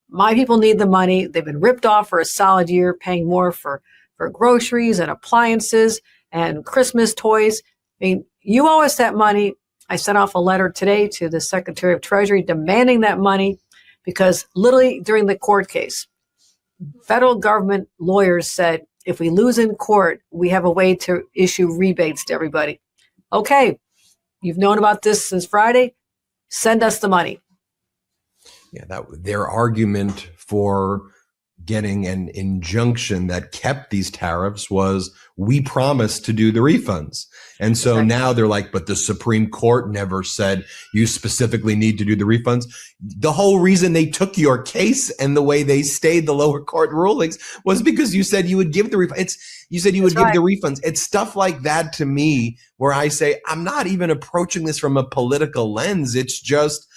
My people need the money. They've been ripped off for a solid year, paying more for groceries and appliances and Christmas toys. I mean, you owe us that money. I sent off a letter today to the Secretary of Treasury demanding that money because literally during the court case, federal government lawyers said, if we lose in court, we have a way to issue rebates to everybody. Okay, you've known about this since Friday. Send us the money. Yeah, their argument for getting an injunction that kept these tariffs was we promised to do the refunds. And so now they're like, but the Supreme Court never said you specifically need to do the refunds. The whole reason they took your case and the way they stayed the lower court rulings was because you said you would give the refunds. You said you would give the refunds. It's stuff like that to me where I say, I'm not even approaching this from a political lens. It's just,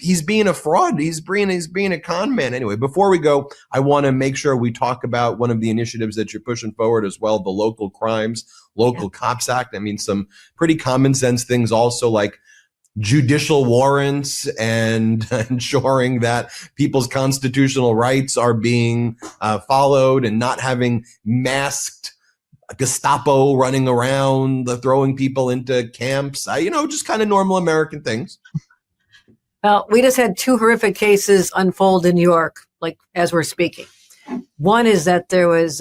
he's being a fraud. He's being a con man. Anyway, before we go, I want to make sure we talk about one of the initiatives that you're pushing forward as well, the Local Crimes, Local Cops Act. I mean, some pretty common sense things also like judicial warrants and ensuring that people's constitutional rights are being followed and not having masked Gestapo running around, throwing people into camps, just kind of normal American things. Well, we just had two horrific cases unfold in New York, like as we're speaking. One is that there was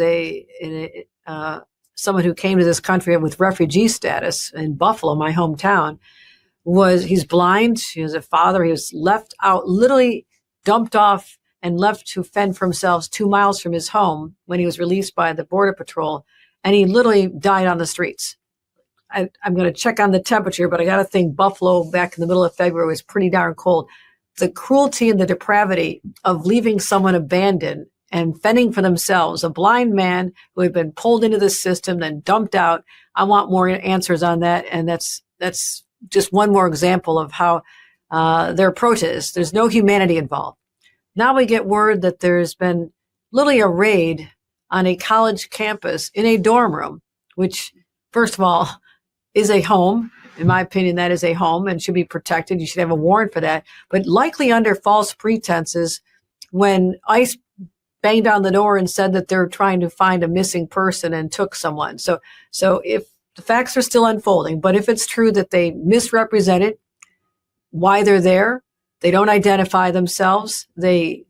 someone who came to this country with refugee status in Buffalo, my hometown. He's blind. He has a father. He was left out, literally dumped off and left to fend for himself 2 miles from his home when he was released by the Border Patrol. And he literally died on the streets. I'm going to check on the temperature, but I got to think Buffalo back in the middle of February was pretty darn cold. The cruelty and the depravity of leaving someone abandoned and fending for themselves, a blind man who had been pulled into the system, then dumped out. I want more answers on that. And that's just one more example of how their approach is. There's no humanity involved. Now we get word that there's been literally a raid on a college campus in a dorm room, which, first of all, is a home. In my opinion, that is a home and should be protected. You should have a warrant for that. But likely under false pretenses, when ICE banged on the door and said that they're trying to find a missing person and took someone. So if the facts are still unfolding, but if it's true that they misrepresented why they're there, they don't identify themselves, they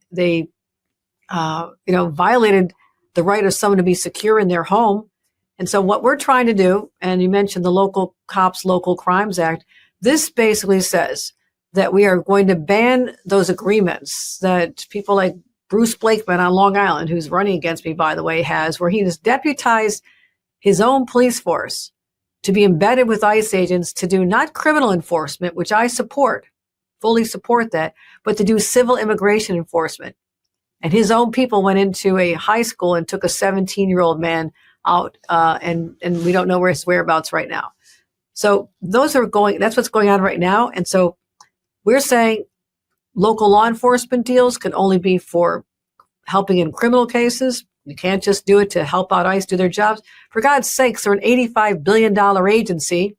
violated the right of someone to be secure in their home. And so what we're trying to do, and you mentioned the Local Cops, Local Crimes Act, this basically says that we are going to ban those agreements that people like Bruce Blakeman on Long Island, who's running against me, by the way, has, where he has deputized his own police force to be embedded with ICE agents to do not criminal enforcement, which I support, fully support that, but to do civil immigration enforcement. And his own people went into a high school and took a 17-year-old man out, and we don't know where his whereabouts right now. So that's what's going on right now. And so we're saying local law enforcement deals can only be for helping in criminal cases. You can't just do it to help out ICE do their jobs. For God's sakes, they're an $85 billion agency.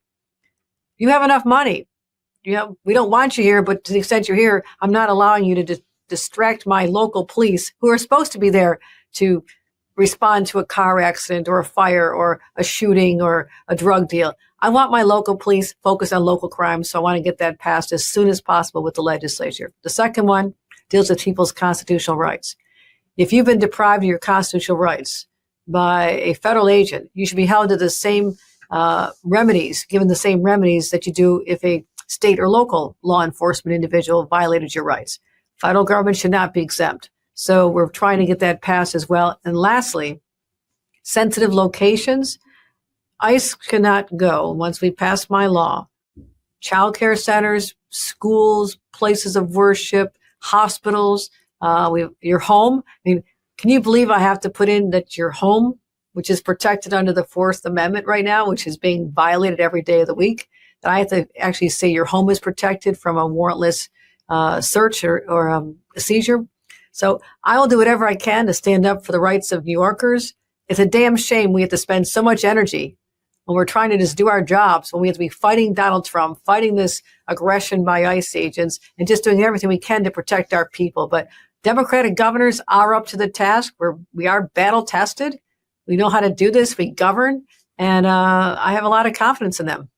You have enough money. we don't want you here, but to the extent you're here, I'm not allowing you to distract my local police who are supposed to be there to respond to a car accident or a fire or a shooting or a drug deal. I want my local police focused on local crime, so I want to get that passed as soon as possible with the legislature. The second one deals with people's constitutional rights. If you've been deprived of your constitutional rights by a federal agent, you should be held to the same remedies, given the same remedies that you do if a state or local law enforcement individual violated your rights. Federal government should not be exempt. So we're trying to get that passed as well. And lastly, sensitive locations. ICE cannot go, once we pass my law, childcare centers, schools, places of worship, hospitals, your home. I mean, can you believe I have to put in that your home, which is protected under the Fourth Amendment right now, which is being violated every day of the week, that I have to actually say your home is protected from a warrantless search or a seizure? So I will do whatever I can to stand up for the rights of New Yorkers. It's a damn shame we have to spend so much energy when we're trying to just do our jobs, when we have to be fighting Donald Trump, fighting this aggression by ICE agents, and just doing everything we can to protect our people. But Democratic governors are up to the task. We are battle tested. We know how to do this. We govern. And I have a lot of confidence in them.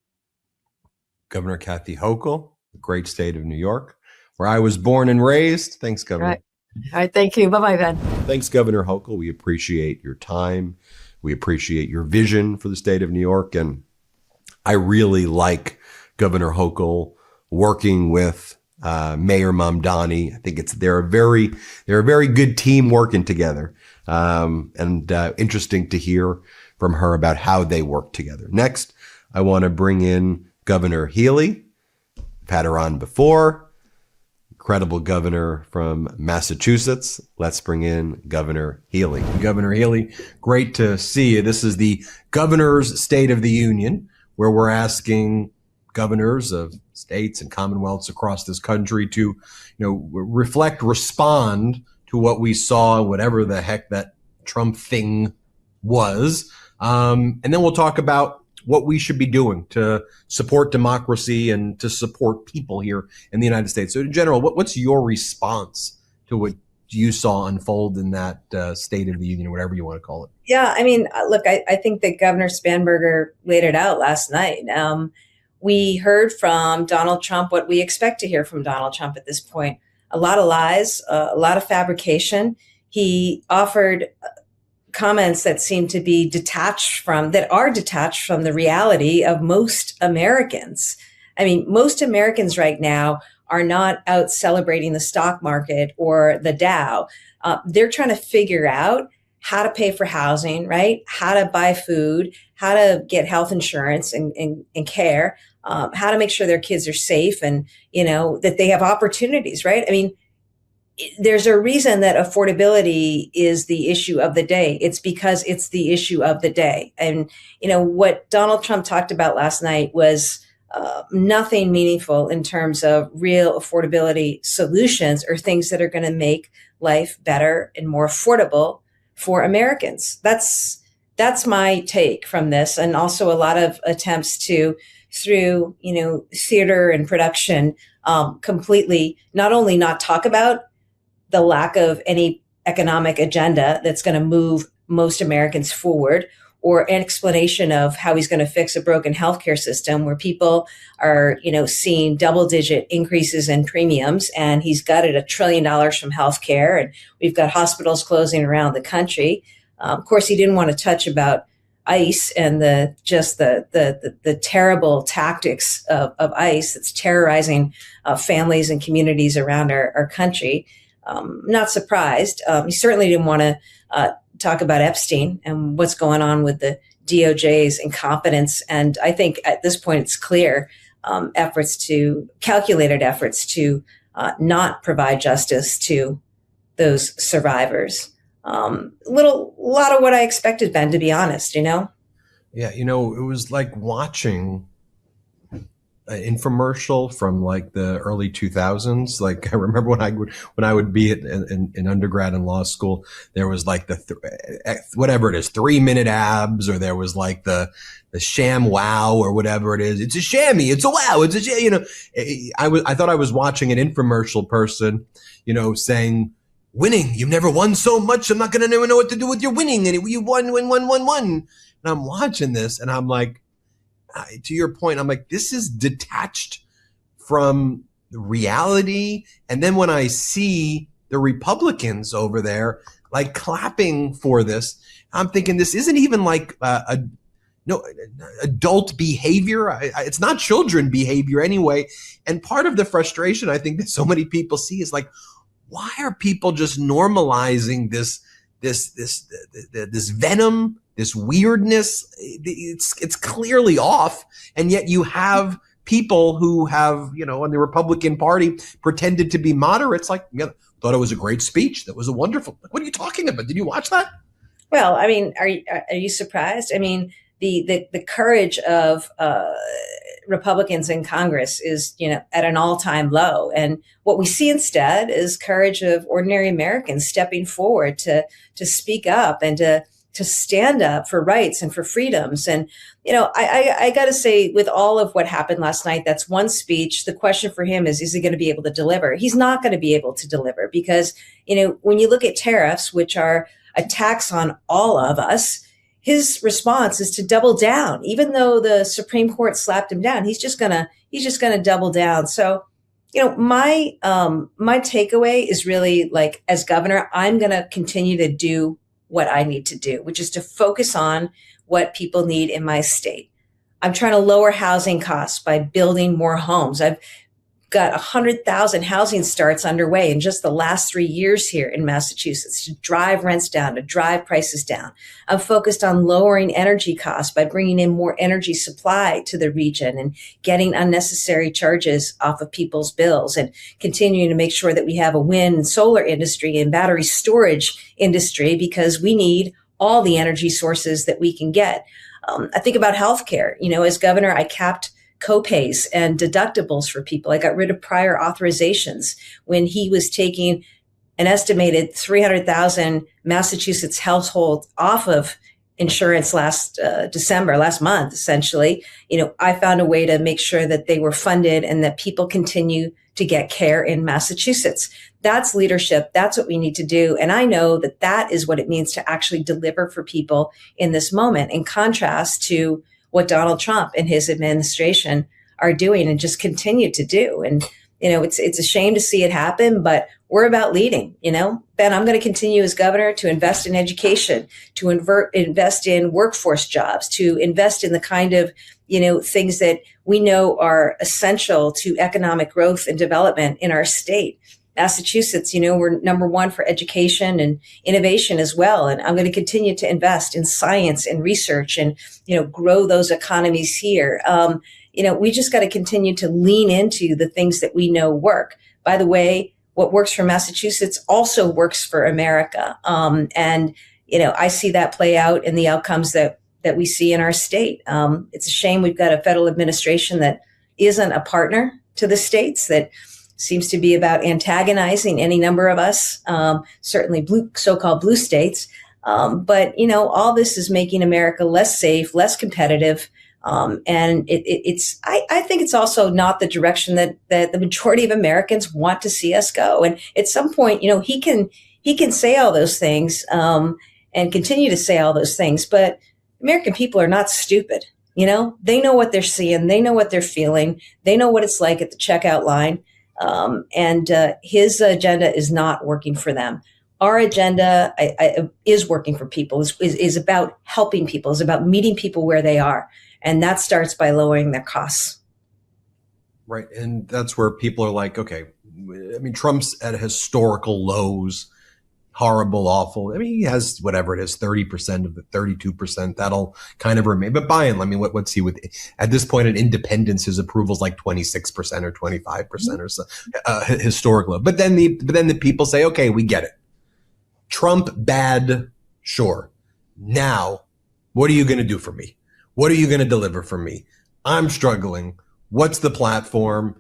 Governor Kathy Hochul, the great state of New York, where I was born and raised. Thanks, Governor. All right. Thank you. Bye-bye, Ben. Thanks, Governor Hochul. We appreciate your time. We appreciate your vision for the state of New York. And I really like Governor Hochul working with Mayor Mamdani. I think they're a very good team working together. And interesting to hear from her about how they work together. Next, I want to bring in Governor Healey. I've had her on before. Incredible governor from Massachusetts. Let's bring in Governor Healey. Governor Healey, great to see you. This is the Governor's State of the Union, where we're asking governors of states and commonwealths across this country to, respond to what we saw, whatever the heck that Trump thing was. And then we'll talk about what we should be doing to support democracy and to support people here in the United States. So in general, what's your response to what you saw unfold in that State of the Union, whatever you want to call it? Yeah, I mean, look, I think that Governor Spanberger laid it out last night. We heard from Donald Trump what we expect to hear from Donald Trump at this point. A lot of lies, a lot of fabrication. He offered comments that seem to be detached from the reality of most Americans. I mean, most Americans right now are not out celebrating the stock market or the Dow. They're trying to figure out how to pay for housing, right? How to buy food, how to get health insurance and care, how to make sure their kids are safe and, that they have opportunities, right? I mean, there's a reason that affordability is the issue of the day. It's because it's the issue of the day. And, what Donald Trump talked about last night was nothing meaningful in terms of real affordability solutions or things that are going to make life better and more affordable for Americans. That's my take from this. And also a lot of attempts to, through, theater and production, completely not only not talk about the lack of any economic agenda that's going to move most Americans forward, or an explanation of how he's going to fix a broken healthcare system where people are, seeing double-digit increases in premiums, and he's gutted $1 trillion from healthcare, and we've got hospitals closing around the country. Of course, he didn't want to touch about ICE and the terrible tactics of ICE that's terrorizing families and communities around our country. Not surprised. He certainly didn't want to talk about Epstein and what's going on with the DOJ's incompetence. And I think at this point it's clear calculated efforts to not provide justice to those survivors. A lot of what I expected, Ben, to be honest, Yeah, it was like watching infomercial from like the early 2000s. Like I remember when I would be in undergrad and law school, there was like whatever it is, 3-minute abs, or there was like the sham wow or whatever it is. It's a chamois. It's a wow. It's a, you know, I thought I was watching an infomercial person, you know, saying, winning. You've never won so much. I'm not going to know what to do with your winning. And you won. And I'm watching this and I'm like, to your point, I'm like, this is detached from reality. And then when I see the Republicans over there, like clapping for this, I'm thinking this isn't even like adult behavior. It's not children behavior anyway. And part of the frustration I think that so many people see is like, why are people just normalizing this venom, this weirdness? It's clearly off, and yet you have people who have, you know, in the Republican Party pretended to be moderates. Like, you know, thought it was a great speech. That was a wonderful. What are you talking about? Did you watch that? Well, I mean, are you surprised? I mean, the courage of Republicans in Congress is, you know, at an all-time low. And what we see instead is courage of ordinary Americans stepping forward to speak up and to stand up for rights and for freedoms. And, you know, I got to say, with all of what happened last night, that's one speech. The question for him is he going to be able to deliver? He's not going to be able to deliver because, you know, when you look at tariffs, which are a tax on all of us, his response is to double down. Even though the Supreme Court slapped him down, he's just gonna double down. So, you know, my takeaway is really like, as governor, I'm gonna continue to do what I need to do, which is to focus on what people need in my state. I'm trying to lower housing costs by building more homes. I've got 100,000 housing starts underway in just the last 3 years here in Massachusetts to drive rents down, to drive prices down. I'm focused on lowering energy costs by bringing in more energy supply to the region and getting unnecessary charges off of people's bills, and continuing to make sure that we have a wind and solar industry and battery storage industry, because we need all the energy sources that we can get. I think about healthcare. You know, as governor, I capped copays and deductibles for people. I got rid of prior authorizations when he was taking an estimated 300,000 Massachusetts households off of insurance last month, essentially. You know, I found a way to make sure that they were funded and that people continue to get care in Massachusetts. That's leadership. That's what we need to do. And I know that that is what it means to actually deliver for people in this moment, in contrast to what Donald Trump and his administration are doing and just continue to do. And, you know, it's a shame to see it happen, but we're about leading. You know, Ben, I'm going to continue as governor to invest in education, to invest in workforce jobs, to invest in the kind of, you know, things that we know are essential to economic growth and development in our state. Massachusetts, you know, we're number one for education and innovation as well. And I'm going to continue to invest in science and research and, you know, grow those economies here. You know, we just got to continue to lean into the things that we know work. By the way, what works for Massachusetts also works for America. And, you know, I see that play out in the outcomes that we see in our state. It's a shame we've got a federal administration that isn't a partner to the states, that seems to be about antagonizing any number of us, certainly so-called blue states. But, you know, all this is making America less safe, less competitive. And I think it's also not the direction that the majority of Americans want to see us go. And at some point, you know, he can say all those things, and continue to say all those things, but American people are not stupid. You know, they know what they're seeing. They know what they're feeling. They know what it's like at the checkout line. And his agenda is not working for them. Our agenda is working for people, is about helping people, is about meeting people where they are. And that starts by lowering their costs. Right. And that's where people are like, okay, I mean, Trump's at historical lows, horrible, awful. I mean, he has whatever it is, 30% of the 32%. That'll kind of remain. But by and large, I mean, what's he with at this point in independence? His approval is like 26% or 25% or so, historic low. But then the people say, okay, we get it. Trump bad, sure. Now, what are you going to do for me? What are you going to deliver for me? I'm struggling. What's the platform?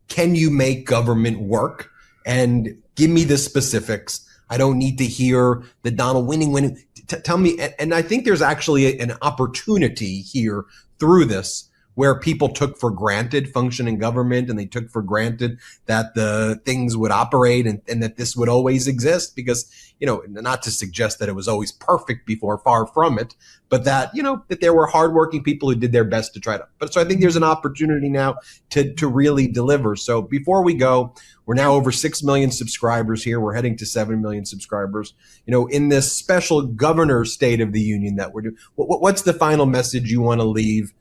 Can you make government work? And give me the specifics. I don't need to hear the Donald winning. Tell me. And I think there's actually an opportunity here through this where people took for granted functioning government, and they took for granted that the things would operate and that this would always exist, because, not to suggest that it was always perfect before, far from it, but that, that there were hardworking people who did their best to try to. But so I think there's an opportunity now to really deliver. So before we go, we're now over 6 million subscribers here. We're heading to 7 million subscribers. In this special governor's State of the Union that we're doing, what's the final message you want to leave,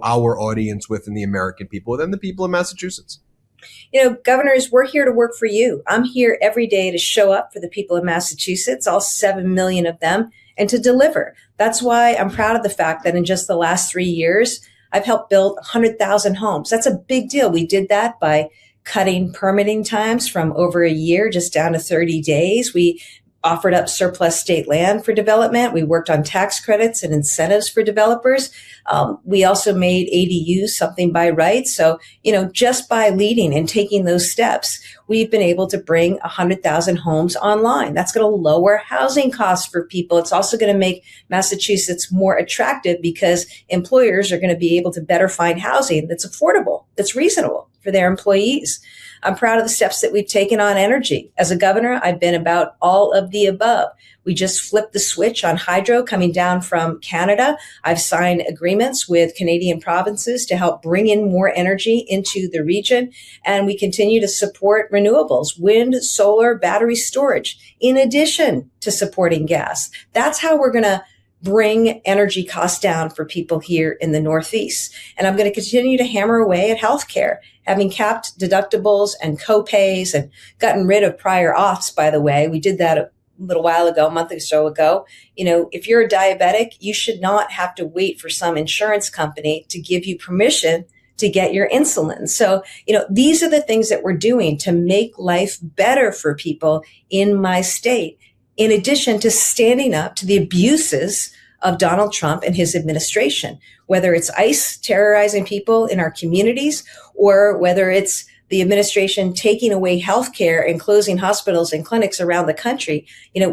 our audience with, and the American people, and the people of Massachusetts? Governors, we're here to work for you. I'm here every day to show up for the people of Massachusetts, all 7 million of them, and to deliver. That's why I'm proud of the fact that in just the last 3 years, I've helped build 100,000 homes. That's a big deal. We did that by cutting permitting times from over a year just down to 30 days. We offered up surplus state land for development. We worked on tax credits and incentives for developers. We also made ADUs something by right. So, just by leading and taking those steps, we've been able to bring 100,000 homes online. That's going to lower housing costs for people. It's also going to make Massachusetts more attractive because employers are going to be able to better find housing that's affordable, that's reasonable for their employees. I'm proud of the steps that we've taken on energy. As a governor, I've been about all of the above. We just flipped the switch on hydro coming down from Canada. I've signed agreements with Canadian provinces to help bring in more energy into the region. And we continue to support renewables, wind, solar, battery storage, in addition to supporting gas. That's how we're going to bring energy costs down for people here in the Northeast. And I'm going to continue to hammer away at healthcare, having capped deductibles and co-pays and gotten rid of prior auths, by the way. We did that a little while ago, a month or so ago. If you're a diabetic, you should not have to wait for some insurance company to give you permission to get your insulin. So, these are the things that we're doing to make life better for people in my state, in addition to standing up to the abuses of Donald Trump and his administration, whether it's ICE terrorizing people in our communities, or whether it's the administration taking away health care and closing hospitals and clinics around the country.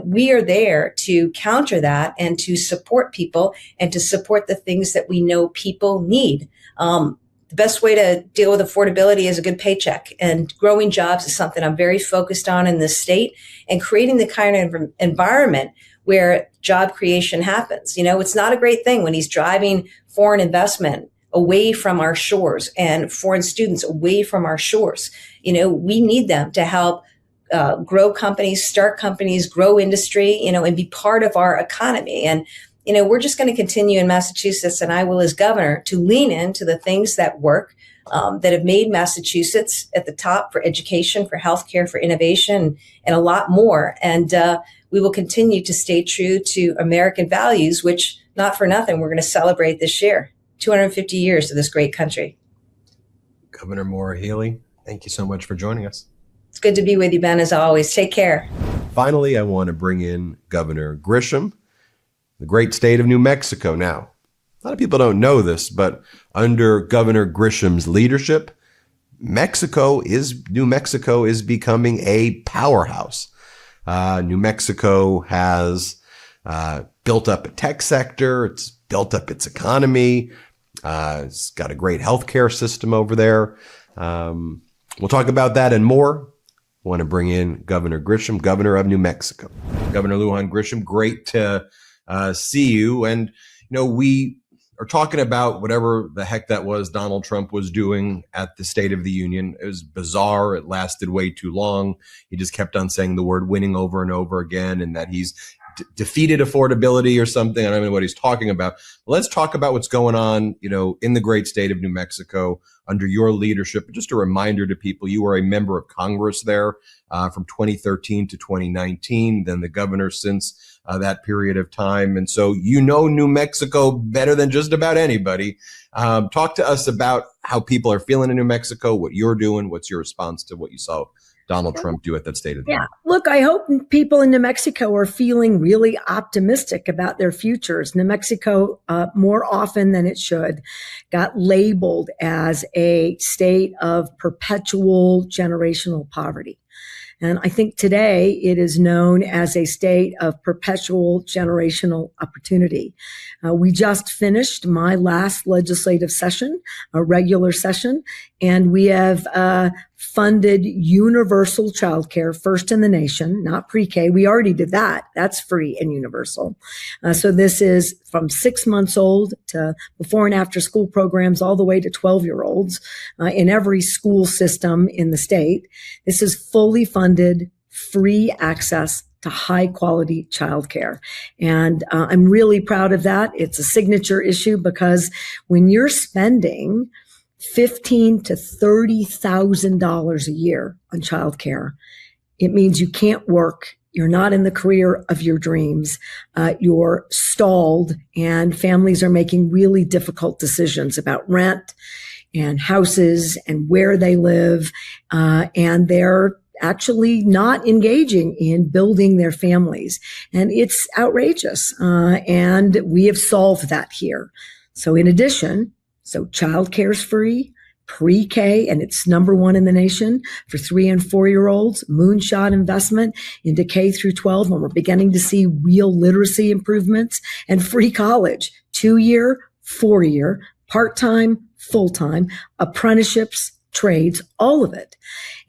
We are there to counter that and to support people and to support the things that we know people need. The best way to deal with affordability is a good paycheck, and growing jobs is something I'm very focused on in this state, and creating the kind of environment where job creation happens. It's not a great thing when he's driving foreign investment away from our shores and foreign students away from our shores. We need them to help grow companies, start companies, grow industry, and be part of our economy. And we're just going to continue in Massachusetts, and I will as governor, to lean into the things that work, that have made Massachusetts at the top for education, for healthcare, for innovation, and a lot more. And we will continue to stay true to American values, which, not for nothing, we're going to celebrate this year, 250 years of this great country. Governor Maura Healey, thank you so much for joining us. It's good to be with you, Ben, as always. Take care. Finally, I want to bring in Governor Grisham, the great state of New Mexico. Now, a lot of people don't know this, but under Governor Grisham's leadership, New Mexico is becoming a powerhouse. New Mexico has built up a tech sector. It's built up its economy. It's got a great healthcare system over there. We'll talk about that and more. I want to bring in Governor Grisham, Governor of New Mexico. Governor Lujan Grisham, great to see you. And, we are talking about whatever the heck that was Donald Trump was doing at the State of the Union. It was bizarre. It lasted way too long. He just kept on saying the word winning over and over again, and that he's defeated affordability or something. I don't know what he's talking about. But let's talk about what's going on, in the great state of New Mexico under your leadership. Just a reminder to people, you were a member of Congress there from 2013 to 2019, then the governor since that period of time. And so New Mexico better than just about anybody. Talk to us about how people are feeling in New Mexico, what you're doing, what's your response to what you saw Donald Trump do at that State of the Union? Look, I hope people in New Mexico are feeling really optimistic about their futures. New Mexico, more often than it should, got labeled as a state of perpetual generational poverty. And I think today it is known as a state of perpetual generational opportunity. We just finished my last legislative session, a regular session, and we have funded universal childcare, first in the nation, not pre-K. We already did that. That's free and universal. So this is from 6 months old to before and after school programs all the way to 12-year-olds in every school system in the state. This is fully funded, free access to high quality childcare. And I'm really proud of that. It's a signature issue because when you're spending $15,000 to $30,000 a year on childcare, it means you can't work. You're not in the career of your dreams. You're stalled, and families are making really difficult decisions about rent and houses and where they live. And they're actually not engaging in building their families. And it's outrageous. And we have solved that here. So in addition, childcare is free, pre-K, and it's number one in the nation for 3 and 4-year-olds, moonshot investment into K through 12, when we're beginning to see real literacy improvements, and free college, 2-year, 4-year, part-time, full-time, apprenticeships, trades, all of it.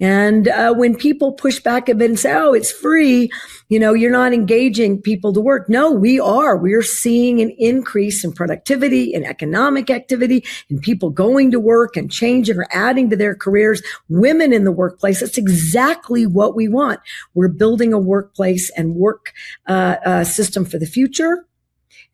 And when people push back a bit and say, oh, it's free, you're not engaging people to work. No, we are. We're seeing an increase in productivity and economic activity and people going to work and changing or adding to their careers, women in the workplace. That's exactly what we want. We're building a workplace and work system for the future.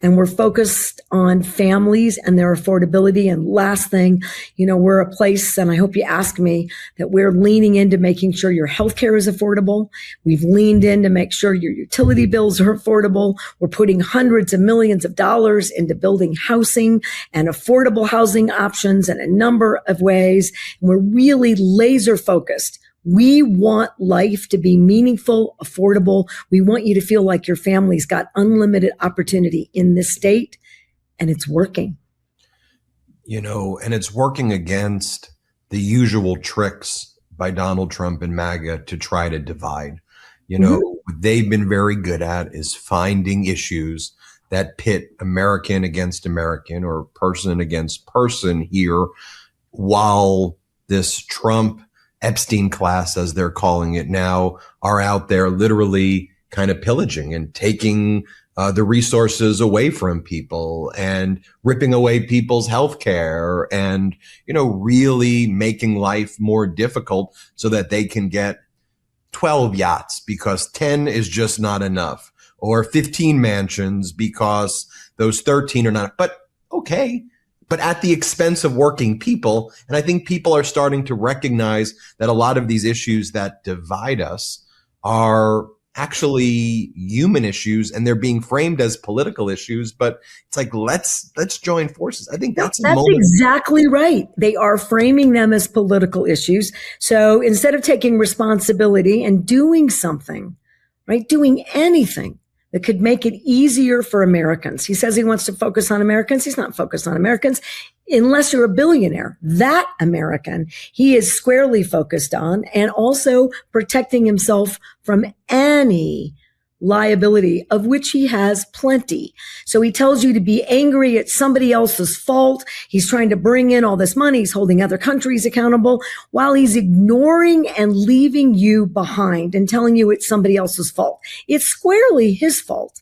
And we're focused on families and their affordability. And last thing, we're a place, and I hope you ask me, that we're leaning into making sure your healthcare is affordable. We've leaned in to make sure your utility bills are affordable. We're putting hundreds of millions of dollars into building housing and affordable housing options in a number of ways. And we're really laser focused. We want life to be meaningful, affordable. We want you to feel like your family's got unlimited opportunity in this state, and it's working. And it's working against the usual tricks by Donald Trump and MAGA to try to divide. What they've been very good at is finding issues that pit American against American or person against person here, while this Trump Epstein class, as they're calling it now, are out there literally kind of pillaging and taking the resources away from people and ripping away people's health care and, really making life more difficult so that they can get 12 yachts because 10 is just not enough, or 15 mansions because those 13 are not. But okay. But at the expense of working people. And I think people are starting to recognize that a lot of these issues that divide us are actually human issues, and they're being framed as political issues. But it's like, let's join forces. I think that's exactly right. They are framing them as political issues. So instead of taking responsibility and doing something, right, doing anything that could make it easier for Americans. He says he wants to focus on Americans. He's not focused on Americans unless you're a billionaire. That American he is squarely focused on, and also protecting himself from any liability, of which he has plenty. So he tells you to be angry at somebody else's fault. He's trying to bring in all this money. He's holding other countries accountable while he's ignoring and leaving you behind and telling you it's somebody else's fault. It's squarely his fault.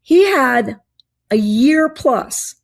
He had a year plus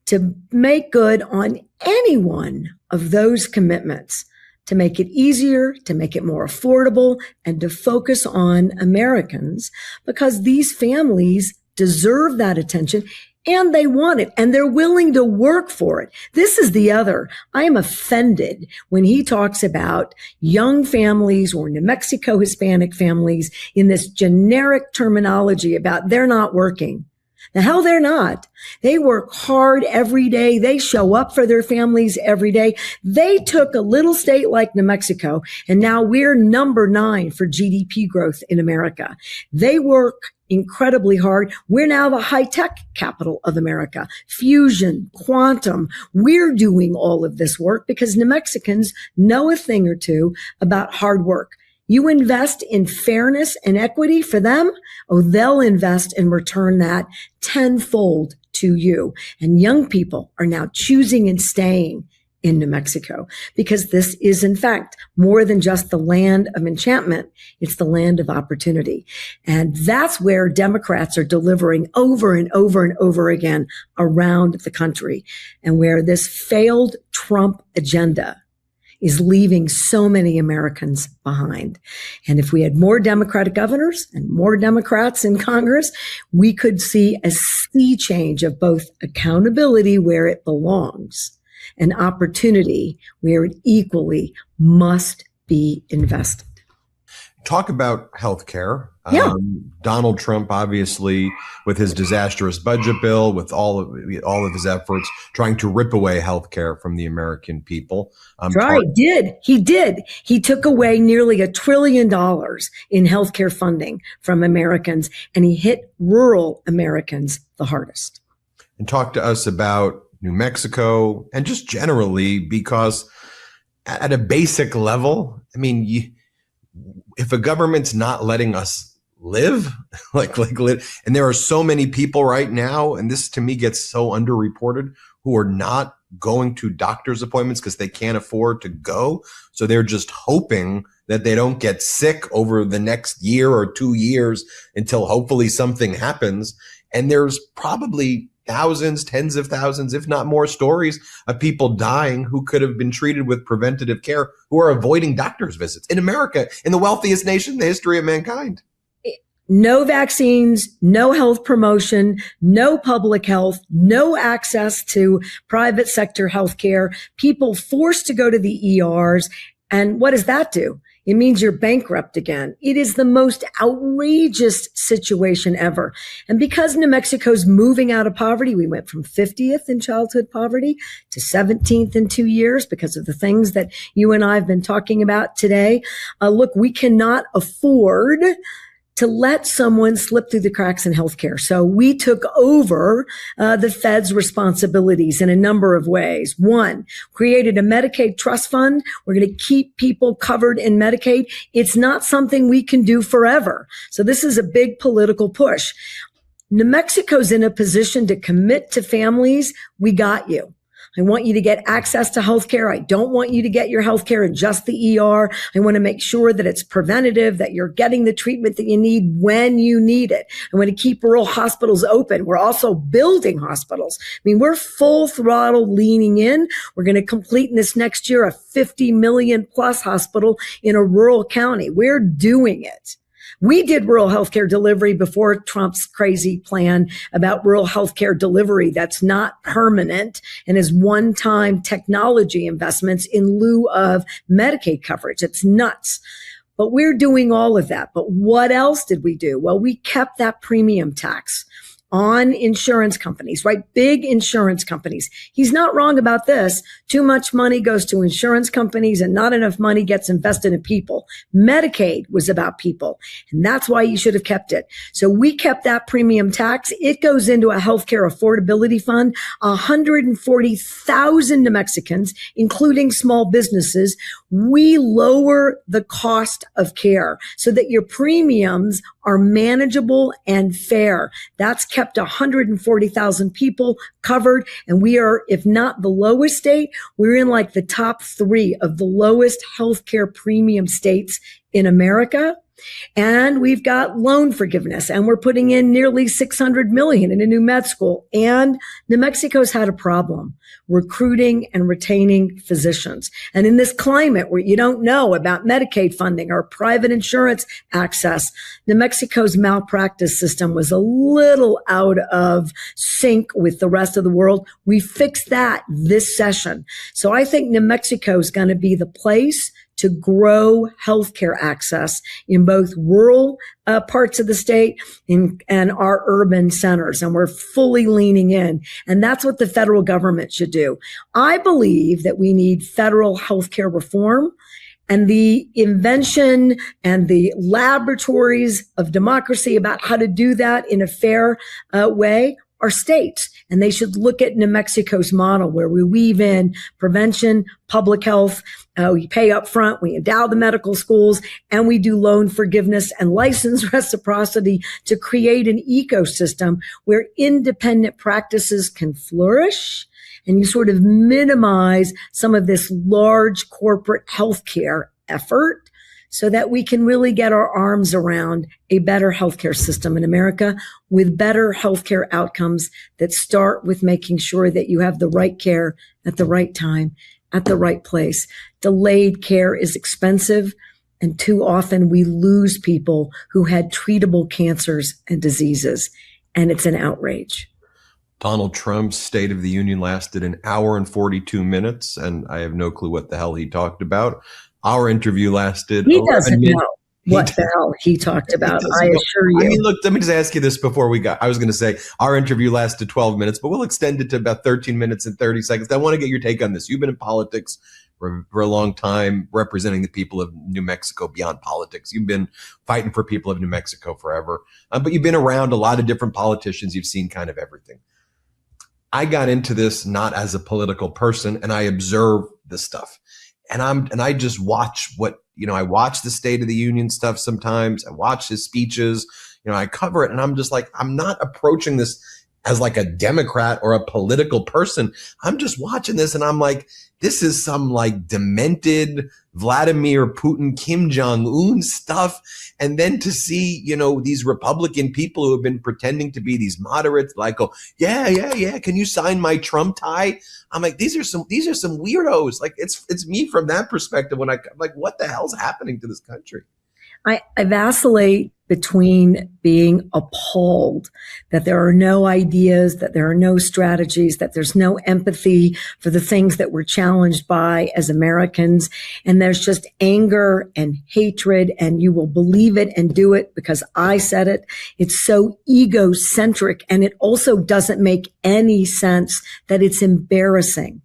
to make good on any one of those commitments, to make it easier, to make it more affordable, and to focus on Americans, because these families deserve that attention and they want it and they're willing to work for it. This is the other. I am offended when he talks about young families or New Mexico Hispanic families in this generic terminology about they're not working. The hell they're not. They work hard every day. They show up for their families every day. They took a little state like New Mexico, and now we're number 9 for GDP growth in America. They work incredibly hard. We're now the high-tech capital of America. Fusion, quantum. We're doing all of this work because New Mexicans know a thing or two about hard work. You invest in fairness and equity for them, they'll invest and return that tenfold to you. And young people are now choosing and staying in New Mexico because this is, in fact, more than just the land of enchantment. It's the land of opportunity. And that's where Democrats are delivering over and over and over again around the country, and where this failed Trump agenda is leaving so many Americans behind. And if we had more Democratic governors and more Democrats in Congress, we could see a sea change of both accountability where it belongs and opportunity where it equally must be invested. Talk about healthcare. Yeah. Donald Trump, obviously, with his disastrous budget bill, with all of his efforts, trying to rip away healthcare from the American people. Right. He did. He took away nearly $1 trillion in healthcare funding from Americans, and he hit rural Americans the hardest. And talk to us about New Mexico and just generally, because at a basic level, I mean, if a government's not letting us live, live, and there are so many people right now, and this to me gets so underreported, who are not going to doctor's appointments because they can't afford to go. So they're just hoping that they don't get sick over the next year or 2 years until hopefully something happens. And there's probably thousands, tens of thousands, if not more, stories of people dying who could have been treated with preventative care, who are avoiding doctor's visits in America, in the wealthiest nation in the history of mankind. No vaccines, no health promotion, no public health, no access to private sector healthcare, people forced to go to the ERs. And what does that do? It means you're bankrupt again. It is the most outrageous situation ever. And because New Mexico's moving out of poverty, we went from 50th in childhood poverty to 17th in 2 years because of the things that you and I have been talking about today. Look, we cannot afford to let someone slip through the cracks in healthcare. So we took over the Fed's responsibilities in a number of ways. One, created a Medicaid trust fund. We're going to keep people covered in Medicaid. It's not something we can do forever. So this is a big political push. New Mexico's in a position to commit to families. We got you. I want you to get access to healthcare. I don't want you to get your healthcare in just the ER. I want to make sure that it's preventative, that you're getting the treatment that you need when you need it. I want to keep rural hospitals open. We're also building hospitals. I mean, we're full throttle leaning in. We're going to complete in this next year a 50 million plus hospital in a rural county. We're doing it. We did rural healthcare delivery before Trump's crazy plan about rural healthcare delivery that's not permanent and is one-time technology investments in lieu of Medicaid coverage. It's nuts. But we're doing all of that. But what else did we do? Well, we kept that premium tax on insurance companies, right? Big insurance companies. He's not wrong about this. Too much money goes to insurance companies and not enough money gets invested in people. Medicaid was about people, and that's why you should have kept it. So we kept that premium tax. It goes into a healthcare affordability fund. 140,000 New Mexicans, including small businesses, we lower the cost of care so that your premiums are manageable and fair. That's kept 140,000 people covered. And we are, if not the lowest state, we're in like the top 3 of the lowest healthcare premium states in America. And we've got loan forgiveness, and we're putting in nearly $600 million in a new med school. And New Mexico's had a problem recruiting and retaining physicians. And in this climate where you don't know about Medicaid funding or private insurance access, New Mexico's malpractice system was a little out of sync with the rest of the world. We fixed that this session. So I think New Mexico is going to be the place to grow healthcare access in both rural parts of the state and our urban centers. And we're fully leaning in. And that's what the federal government should do. I believe that we need federal healthcare reform. And the invention and the laboratories of democracy about how to do that in a fair way are states. And they should look at New Mexico's model where we weave in prevention, public health, we pay up front, we endow the medical schools, and we do loan forgiveness and license reciprocity to create an ecosystem where independent practices can flourish. And you sort of minimize some of this large corporate healthcare effort so that we can really get our arms around a better healthcare system in America with better healthcare outcomes that start with making sure that you have the right care at the right time, at the right place. Delayed care is expensive, and too often we lose people who had treatable cancers and diseases, and it's an outrage. Donald Trump's State of the Union lasted an hour and 42 minutes, and I have no clue what the hell he talked about. Our interview lasted. He doesn't know what the hell he talked about, I assure you. I mean, look, let me just ask you this before I was going to say our interview lasted 12 minutes, but we'll extend it to about 13 minutes and 30 seconds. I want to get your take on this. You've been in politics for a long time, representing the people of New Mexico beyond politics. You've been fighting for people of New Mexico forever, but you've been around a lot of different politicians. You've seen kind of everything. I got into this not as a political person, and I observe the stuff, and I just watch I watch the State of the Union stuff sometimes. I watch his speeches, I cover it, and I'm just like, I'm not approaching this as like a Democrat or a political person. I'm just watching this, and I'm like, this is some like demented Vladimir Putin, Kim Jong-un stuff. And then to see, these Republican people who have been pretending to be these moderates, like, oh, yeah. Can you sign my Trump tie? I'm like, these are some weirdos. Like, it's me from that perspective when I'm like, what the hell's happening to this country? I vacillate between being appalled that there are no ideas, that there are no strategies, that there's no empathy for the things that we're challenged by as Americans. And there's just anger and hatred, and you will believe it and do it because I said it. It's so egocentric, and it also doesn't make any sense that it's embarrassing.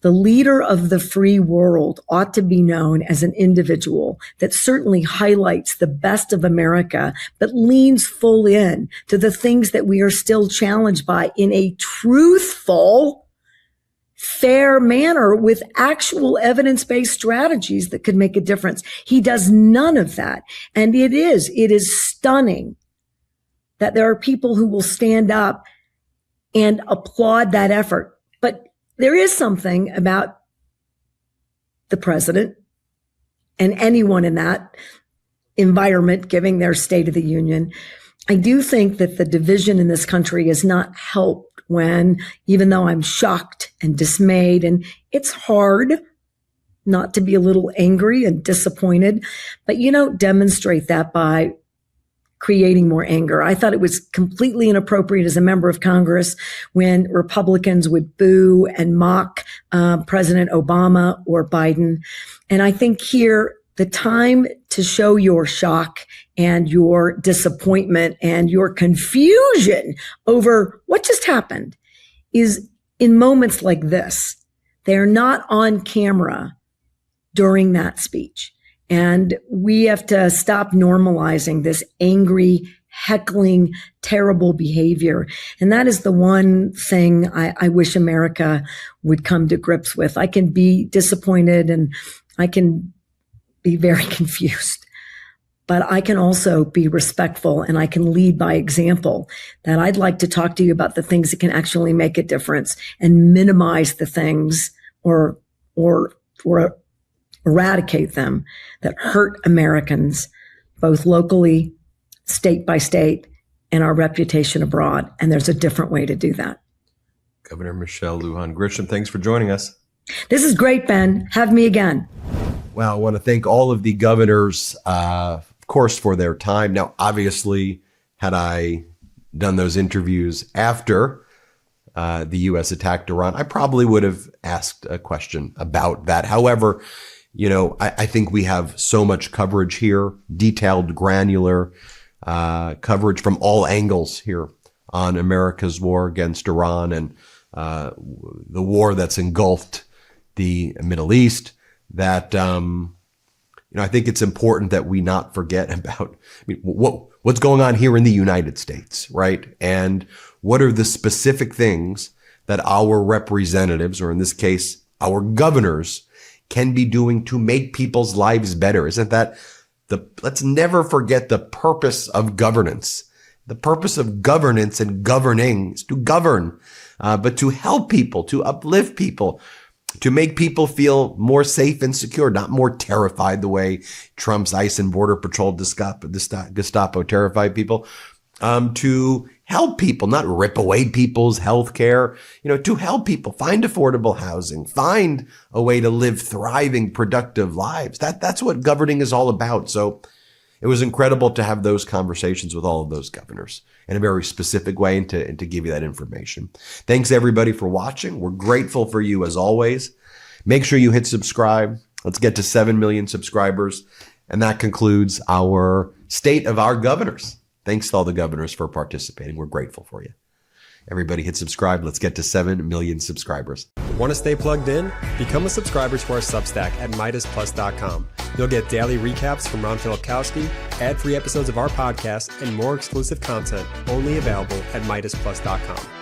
The leader of the free world ought to be known as an individual that certainly highlights the best of America, but leans full in to the things that we are still challenged by in a truthful, fair manner with actual evidence-based strategies that could make a difference. He does none of that. And it is stunning that there are people who will stand up and applaud that effort. But there is something about the president and anyone in that environment giving their State of the Union. I do think that the division in this country is not helped when, even though I'm shocked and dismayed, and it's hard not to be a little angry and disappointed, but you don't demonstrate that by creating more anger. I thought it was completely inappropriate as a member of Congress when Republicans would boo and mock President Obama or Biden. And I think here, the time to show your shock and your disappointment and your confusion over what just happened is in moments like this. They're not on camera during that speech. And we have to stop normalizing this angry, heckling, terrible behavior. And that is the one thing I wish America would come to grips with. I can be disappointed and I can be very confused, but I can also be respectful and I can lead by example. That I'd like to talk to you about the things that can actually make a difference and minimize the things or eradicate them that hurt Americans, both locally, state by state, and our reputation abroad. And there's a different way to do that. Governor Michelle Lujan Grisham, thanks for joining us. This is great, Ben. Have me again. Well, I want to thank all of the governors, of course, for their time. Now, obviously, had I done those interviews after the U.S. attacked Iran, I probably would have asked a question about that. However, I think we have so much coverage here, detailed, granular coverage from all angles here on America's war against Iran and the war that's engulfed the Middle East, that I think it's important that we not forget about what's going on here in the United States, right? And what are the specific things that our representatives, or in this case, our governors, can be doing to make people's lives better? Isn't that let's never forget the purpose of governance. The purpose of governance and governing is to govern, but to help people, to uplift people, to make people feel more safe and secure, not more terrified the way Trump's ICE and Border Patrol Gestapo terrified people, to help people, not rip away people's health care, to help people find affordable housing, find a way to live thriving, productive lives. That's what governing is all about. So it was incredible to have those conversations with all of those governors in a very specific way and to give you that information. Thanks everybody for watching. We're grateful for you as always. Make sure you hit subscribe. Let's get to 7 million subscribers. And that concludes our state of our governors. Thanks to all the governors for participating. We're grateful for you. Everybody hit subscribe. Let's get to 7 million subscribers. Want to stay plugged in? Become a subscriber to our Substack at MeidasPlus.com. You'll get daily recaps from Ron Filipkowski, ad-free episodes of our podcast, and more exclusive content only available at MeidasPlus.com.